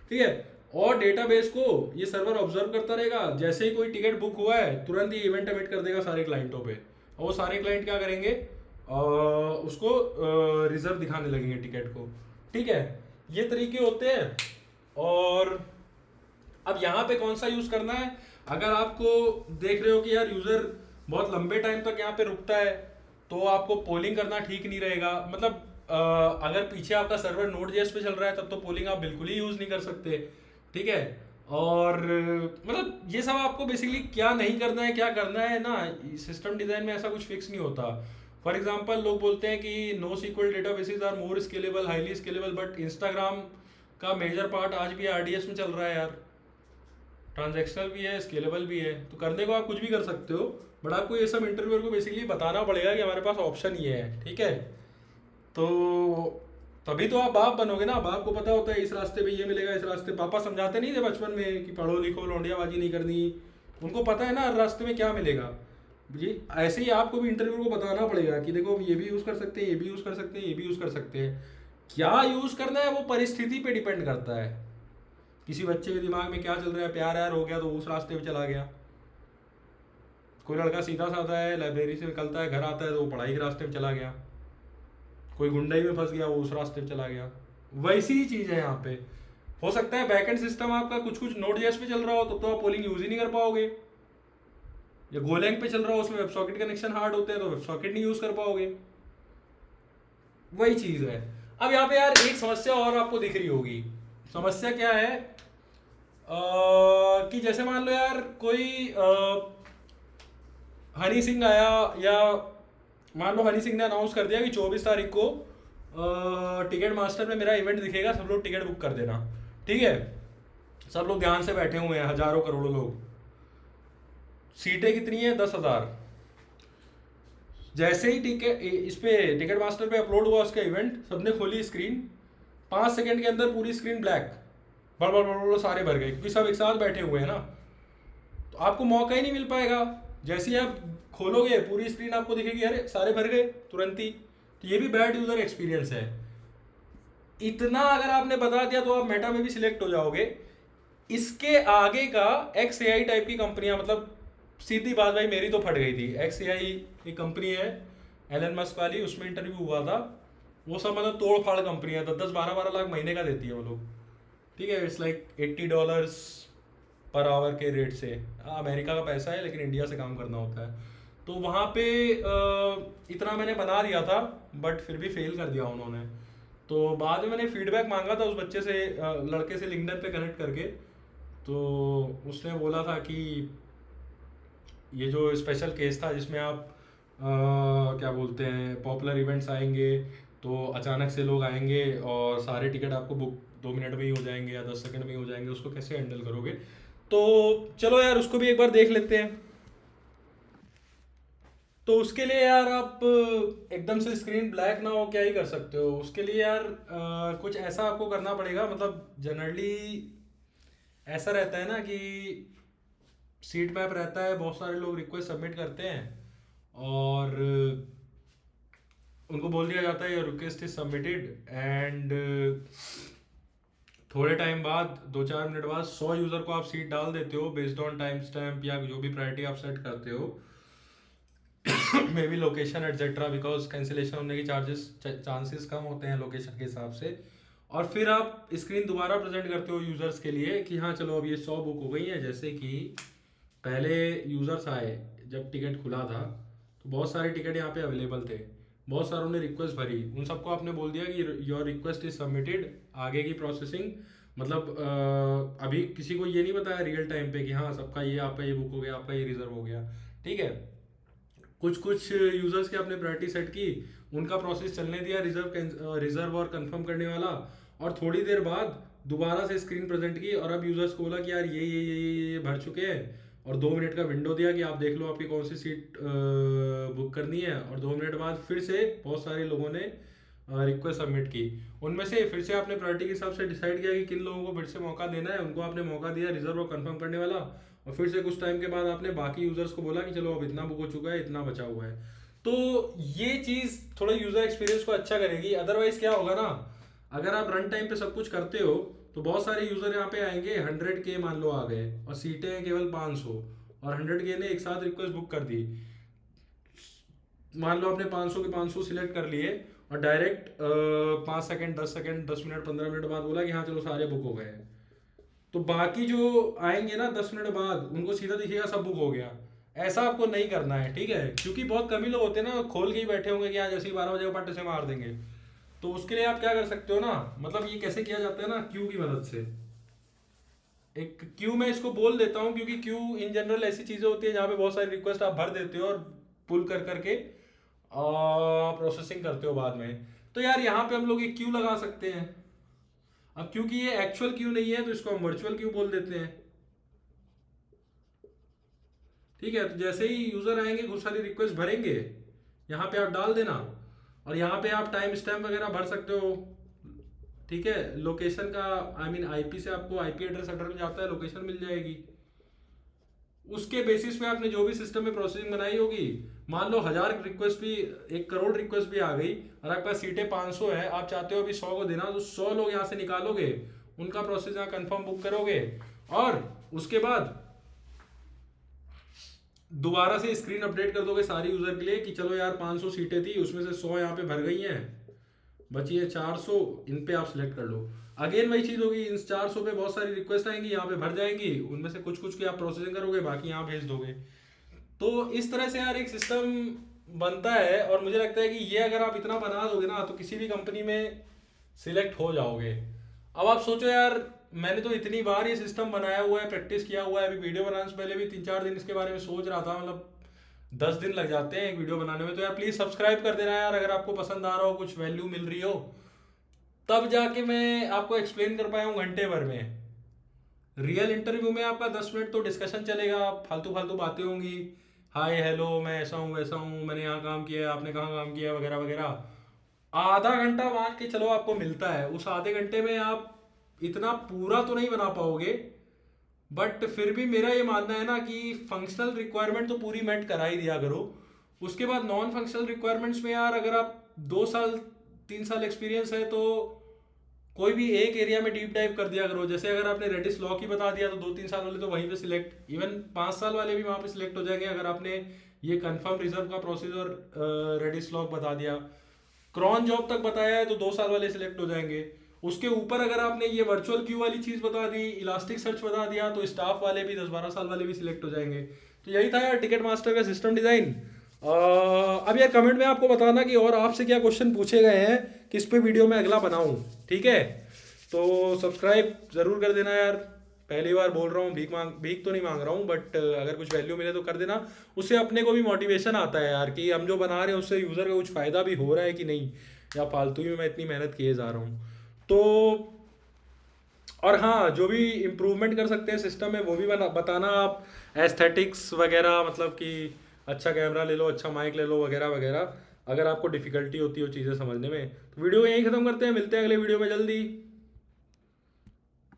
ठीक है। और डेटाबेस को ये सर्वर ऑब्जर्व करता रहेगा, जैसे ही कोई टिकट बुक हुआ है तुरंत ही इवेंट एमिट कर देगा सारे क्लाइंटों पे, और वो सारे क्लाइंट क्या करेंगे, उसको रिजर्व दिखाने लगेंगे टिकट को, ठीक है। ये तरीके होते हैं। और अब यहाँ पे कौन सा यूज करना है, अगर आपको देख रहे हो कि यार यूजर बहुत लंबे टाइम तक यहाँ पे रुकता है तो आपको पोलिंग करना ठीक नहीं रहेगा। मतलब अगर पीछे आपका सर्वर नोड.js पे चल रहा है तब तो पोलिंग आप बिल्कुल ही यूज नहीं कर सकते, ठीक है। और मतलब ये सब आपको बेसिकली क्या नहीं करना है क्या करना है ना, सिस्टम डिजाइन में ऐसा कुछ फिक्स नहीं होता। फॉर एग्जांपल लोग बोलते हैं कि NoSQL databases are more scalable, highly scalable, but Instagram का मेजर पार्ट आज भी RDS में चल रहा है यार, ट्रांजैक्शनल भी है, स्केलेबल भी है, तो करने को आप कुछ भी कर सकते हो। बट आपको ये सब इंटरव्यूअर को बेसिकली बताना पड़ेगा कि हमारे पास ऑप्शन ये है, ठीक है। तो तभी तो आप बाप बनोगे ना, बाप को पता होता है इस रास्ते पे ये मिलेगा, इस रास्ते, पापा समझाते नहीं थे बचपन में कि पढ़ो लिखो लौंडियाबाजी नहीं करनी, उनको पता है ना हर रास्ते में क्या मिलेगा। ये ऐसे ही आपको भी इंटरव्यू को बताना पड़ेगा कि देखो ये भी यूज़ कर सकते हैं, ये भी यूज़ कर सकते हैं, ये भी यूज़ कर सकते हैं। क्या यूज़ करना है वो परिस्थिति पे डिपेंड करता है। किसी बच्चे के दिमाग में क्या चल रहा है, प्यार यार हो गया तो उस रास्ते पे चला गया। कोई लड़का सीधा साधा है, लाइब्रेरी से निकलता है, घर आता है तो वो पढ़ाई के रास्ते पे चला गया। कोई गुंडई में फंस गया, वो उस रास्ते पे चला गया। वैसी ही चीज़ है यहाँ पे। हो सकता है बैकएंड सिस्टम आपका कुछ कुछ नोड जेएस पे चल रहा हो, तो आप पोलिंग यूज़ ही नहीं कर पाओगे। या गोलैंग पे चल रहा हो, उसमें वेब सॉकेट कनेक्शन हार्ड होते हैं, तो वेब सॉकेट नहीं यूज़ कर पाओगे। वही चीज़ है। अब यहाँ पे यार एक समस्या और आपको दिख रही होगी। समस्या क्या है? कि जैसे मान लो यार कोई हनी सिंह आया, या मान लो हनी सिंह ने अनाउंस कर दिया कि 24 तारीख को टिकट मास्टर में मेरा इवेंट दिखेगा, सब लोग टिकट बुक कर देना। ठीक है, सब लोग ध्यान से बैठे हुए हैं, हजारों करोड़ों लोग। सीटें कितनी है? 10,000। जैसे ही टिकट इस पे टिकट मास्टर पे अपलोड हुआ उसका इवेंट, सबने खोली स्क्रीन, 5 सेकंड के अंदर पूरी स्क्रीन ब्लैक, बड़ बड़ बड़ बड़ सारे भर गए, क्योंकि सब एक साथ बैठे हुए हैं ना। तो आपको मौका ही नहीं मिल पाएगा। जैसे ही आप खोलोगे पूरी स्क्रीन आपको दिखेगी, अरे सारे भर गए तुरंत ही। तो ये भी बैड यूजर एक्सपीरियंस है। इतना अगर आपने बता दिया तो आप मेटा में भी सिलेक्ट हो जाओगे। इसके आगे का XAI टाइप की कंपनियां, मतलब सीधी बात भाई मेरी तो फट गई थी। XAI एक कंपनी है एलन मस्क वाली, उसमें इंटरव्यू हुआ था। वो सब मतलब तोड़ फाड़ कंपनी है, 10-10 12-12 लाख महीने का देती है वो लोग। ठीक है, इट्स लाइक $80 पर आवर के रेट से। अमेरिका का पैसा है लेकिन इंडिया से काम करना होता है। तो वहाँ पे इतना मैंने बना दिया था, बट फिर भी फेल कर दिया उन्होंने। तो बाद में मैंने फीडबैक मांगा था उस बच्चे से, लड़के से लिंक्डइन पे कनेक्ट करके। तो उसने बोला था कि ये जो स्पेशल केस था जिसमें आप क्या बोलते हैं, पॉपुलर इवेंट्स आएंगे तो अचानक से लोग आएंगे और सारे टिकट आपको बुक 2 मिनट में ही हो जाएंगे या 10 सेकंड में ही हो जाएंगे, उसको कैसे हैंडल करोगे? तो चलो यार उसको भी एक बार देख लेते हैं। तो उसके लिए यार आप एकदम से स्क्रीन ब्लैक ना हो क्या ही कर सकते हो। उसके लिए यार कुछ ऐसा आपको करना पड़ेगा। मतलब जनरली ऐसा रहता है ना कि सीट मैप रहता है, बहुत सारे लोग रिक्वेस्ट सबमिट करते हैं और उनको बोल दिया जाता है your request is submitted, and थोड़े टाइम बाद 2-4 मिनट बाद 100 यूज़र को आप सीट डाल देते हो बेस्ड ऑन टाइम स्टैम्प या जो भी प्रायोरिटी आप सेट करते हो, may be location etcetera, because cancellation होने की चांसेस कम होते हैं लोकेशन के हिसाब से। और फिर आप स्क्रीन दोबारा प्रेजेंट करते हो यूज़र्स के लिए कि हाँ चलो अब ये 100 बुक हो गई हैं। जैसे कि पहले यूज़र्स आए जब टिकट खुला था तो बहुत सारे टिकट यहाँ पे अवेलेबल थे, बहुत सारों ने रिक्वेस्ट भरी, उन सबको आपने बोल दिया कि योर रिक्वेस्ट इज सबमिटेड, आगे की प्रोसेसिंग। मतलब अभी किसी को ये नहीं बताया रियल टाइम पे कि हाँ सबका ये, आपका ये बुक हो गया, आपका ये रिजर्व हो गया। ठीक है, कुछ कुछ यूजर्स के आपने प्रायोरिटी सेट की, उनका प्रोसेस चलने दिया रिजर्व और कंफर्म करने वाला, और थोड़ी देर बाद दोबारा से स्क्रीन प्रेजेंट की और अब यूजर्स को बोला कि यार ये भर चुके हैं, और 2 मिनट का विंडो दिया कि आप देख लो आपकी कौन सी सीट बुक करनी है। और 2 मिनट बाद फिर से बहुत सारे लोगों ने रिक्वेस्ट सबमिट की, उनमें से फिर से आपने प्रायोरिटी के हिसाब से डिसाइड किया कि किन लोगों को फिर से मौका देना है, उनको आपने मौका दिया रिजर्व और कंफर्म करने वाला। और फिर से कुछ टाइम के बाद आपने बाकी यूजर्स को बोला कि चलो अब इतना बुक हो चुका है, इतना बचा हुआ है। तो ये चीज़ थोड़ा यूजर एक्सपीरियंस को अच्छा करेगी। अदरवाइज क्या होगा ना, अगर आप रन टाइम पे सब कुछ करते हो तो बहुत सारे यूजर यहाँ पे आएंगे, 100K मान लो आ गए और सीटें केवल 500, और 100K ने एक साथ रिक्वेस्ट बुक कर दी। मान लो आपने 500 के 500 सिलेक्ट कर लिए और direct 5 second 10 second 10 minute 15 minute बाद बोला कि हाँ चलो सारे बुक हो गए हैं। तो बाकी जो आएंगे ना 10 मिनट बाद, उनको सीधा दिखेगा सब बुक हो गया। ऐसा आपको नहीं करना है, ठीक है? क्योंकि बहुत कम ही लोग होते हैं ना खोल के ही बैठे होंगे कि आज जैसे ही 12 बजे पट्टे से मार देंगे। तो उसके लिए आप क्या कर सकते हो ना, मतलब ये कैसे किया जाता है ना, क्यू की मदद से। एक क्यू मैं इसको बोल देता हूँ क्योंकि क्यू इन जनरल ऐसी चीज़ें होती है जहाँ पे बहुत सारी रिक्वेस्ट आप भर देते हो और पुल कर करके प्रोसेसिंग करते हो बाद में। तो यार यहाँ पे हम लोग एक क्यू लगा सकते हैं। अब क्योंकि ये एक्चुअल क्यू नहीं है तो इसको हम वर्चुअल क्यू बोल देते हैं। ठीक है, तो जैसे ही यूजर आएंगे खूब सारी रिक्वेस्ट भरेंगे, यहाँ पे आप डाल देना, और यहाँ पे आप टाइम स्टैम्प वगैरह भर सकते हो। ठीक है, लोकेशन का आई मीन आईपी से आपको आईपी एड्रेस अगर में जाता है लोकेशन मिल जाएगी। उसके बेसिस पे आपने जो भी सिस्टम में प्रोसेसिंग बनाई होगी मान लो 1000 रिक्वेस्ट भी, 1 करोड़ रिक्वेस्ट भी आ गई और आपके पास सीटें 500 है, आप चाहते हो अभी 100 को देना, तो 100 लोग यहाँ से निकालोगे, उनका प्रोसेस यहाँ कंफर्म बुक करोगे और उसके बाद दोबारा से स्क्रीन अपडेट कर दोगे सारी यूजर के लिए कि चलो यार 500 सीटें थी, उसमें से 100 यहाँ पे भर गई हैं, बची है 400, इन पे आप सिलेक्ट कर लो। अगेन वही चीज होगी, इन 400 पे बहुत सारी रिक्वेस्ट आएंगी, यहाँ पे भर जाएंगी, उनमें से कुछ कुछ की आप प्रोसेसिंग करोगे, बाकी यहाँ भेज दोगे। तो इस तरह से यार एक सिस्टम बनता है और मुझे लगता है कि ये अगर आप इतना बना दोगे ना तो किसी भी कंपनी में सिलेक्ट हो जाओगे। अब आप सोचो यार, मैंने तो इतनी बार ये सिस्टम बनाया हुआ है, प्रैक्टिस किया हुआ है, अभी वीडियो बनाने से पहले भी 3-4 दिन इसके बारे में सोच रहा था, मतलब 10 दिन लग जाते हैं एक वीडियो बनाने में। तो यार प्लीज़ सब्सक्राइब कर देना यार, अगर आपको पसंद आ रहा हो, कुछ वैल्यू मिल रही हो, तब जाके मैं आपको एक्सप्लेन कर पाया हूँ घंटे भर में। रियल इंटरव्यू में आपका 10 मिनट तो डिस्कशन चलेगा, फालतू फालतू बातें होंगी, हाय हेलो मैं ऐसा हूँ वैसा हूँ, मैंने यहाँ काम किया, आपने कहाँ काम किया, वगैरह वगैरह। आधा घंटा मान के चलो आपको मिलता है, उस आधे घंटे में आप इतना पूरा तो नहीं बना पाओगे, बट फिर भी मेरा ये मानना है ना कि फंक्शनल रिक्वायरमेंट तो पूरी मेट करा ही दिया करो। उसके बाद नॉन फंक्शनल रिक्वायरमेंट्स में यार अगर आप 2 साल 3 साल एक्सपीरियंस है तो कोई भी एक एरिया में डीप डाइव कर दिया करो। जैसे अगर आपने रेडिस लॉ की बता दिया तो 2-3 साल वाले तो वहीं पे सिलेक्ट, इवन 5 साल वाले भी वहाँ पे सिलेक्ट हो जाएंगे अगर आपने ये कंफर्म रिजर्व का प्रोसेस और रेडिस लॉ बता दिया। क्रॉन जॉब तक बताया है तो 2 साल वाले सिलेक्ट हो जाएंगे। उसके ऊपर अगर आपने ये वर्चुअल क्यू वाली चीज़ बता दी, इलास्टिक सर्च बता दिया, तो स्टाफ वाले भी 10-12 साल वाले भी सिलेक्ट हो जाएंगे। तो यही था यार टिकट मास्टर का सिस्टम डिज़ाइन। अब यार कमेंट में आपको बताना कि और आपसे क्या क्वेश्चन पूछे गए हैं, किस पे वीडियो में अगला बनाऊं, ठीक है। तो सब्सक्राइब ज़रूर कर देना यार, पहली बार बोल रहा हूँ, भीख तो नहीं मांग रहा हूँ, बट अगर कुछ वैल्यू मिले तो कर देना। उससे अपने को भी मोटिवेशन आता है यार कि हम जो बना रहे हैं उससे यूज़र का कुछ फ़ायदा भी हो रहा है कि नहीं, या फालतू ही में मैं इतनी मेहनत किए जा रहा हूँ। तो और हाँ, जो भी इम्प्रूवमेंट कर सकते हैं सिस्टम में वो भी बताना आप, एस्थेटिक्स वगैरह, मतलब कि अच्छा कैमरा ले लो, अच्छा माइक ले लो, वगैरह वगैरह, अगर आपको डिफ़िकल्टी होती है वो चीज़ें समझने में। तो वीडियो को यहीं ख़त्म करते हैं, मिलते हैं अगले वीडियो में जल्दी।